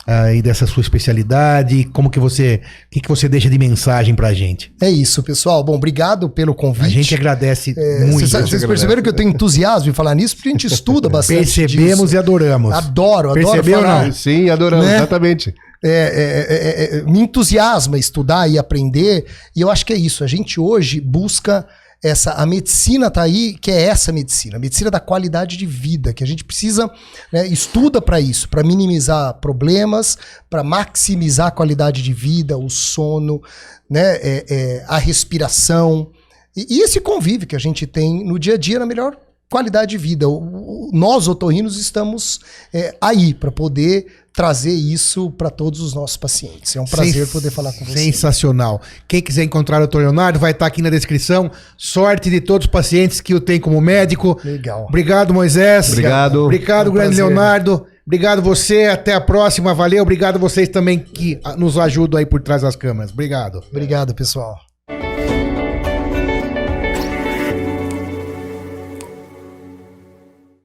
aí dessa sua especialidade? O que você deixa de mensagem pra gente? É isso, pessoal. Bom, obrigado pelo convite. A gente agradece muito. Vocês perceberam que eu tenho entusiasmo em falar nisso? Porque a gente estuda bastante. Percebemos disso. E adoramos. Adoro Percebeu, falar. Não? Sim, adoramos, né? Exatamente. Me entusiasma estudar e aprender, e eu acho que é isso. A gente hoje busca a medicina tá aí, que é essa medicina, a medicina da qualidade de vida, que a gente precisa, né, estuda para isso, para minimizar problemas, para maximizar a qualidade de vida, o sono, né, a respiração, e esse convívio que a gente tem no dia a dia na melhor qualidade de vida. Nós, otorrinos, estamos aí para poder trazer isso para todos os nossos pacientes. É um prazer poder falar com você. Sensacional. Quem quiser encontrar o Dr. Leonardo, vai estar aqui na descrição. Sorte de todos os pacientes que o tem como médico. Legal. Obrigado, Moisés. Obrigado. Obrigado, grande Leonardo. Obrigado você. Até a próxima. Valeu. Obrigado vocês também que nos ajudam aí por trás das câmeras. Obrigado. Obrigado, pessoal.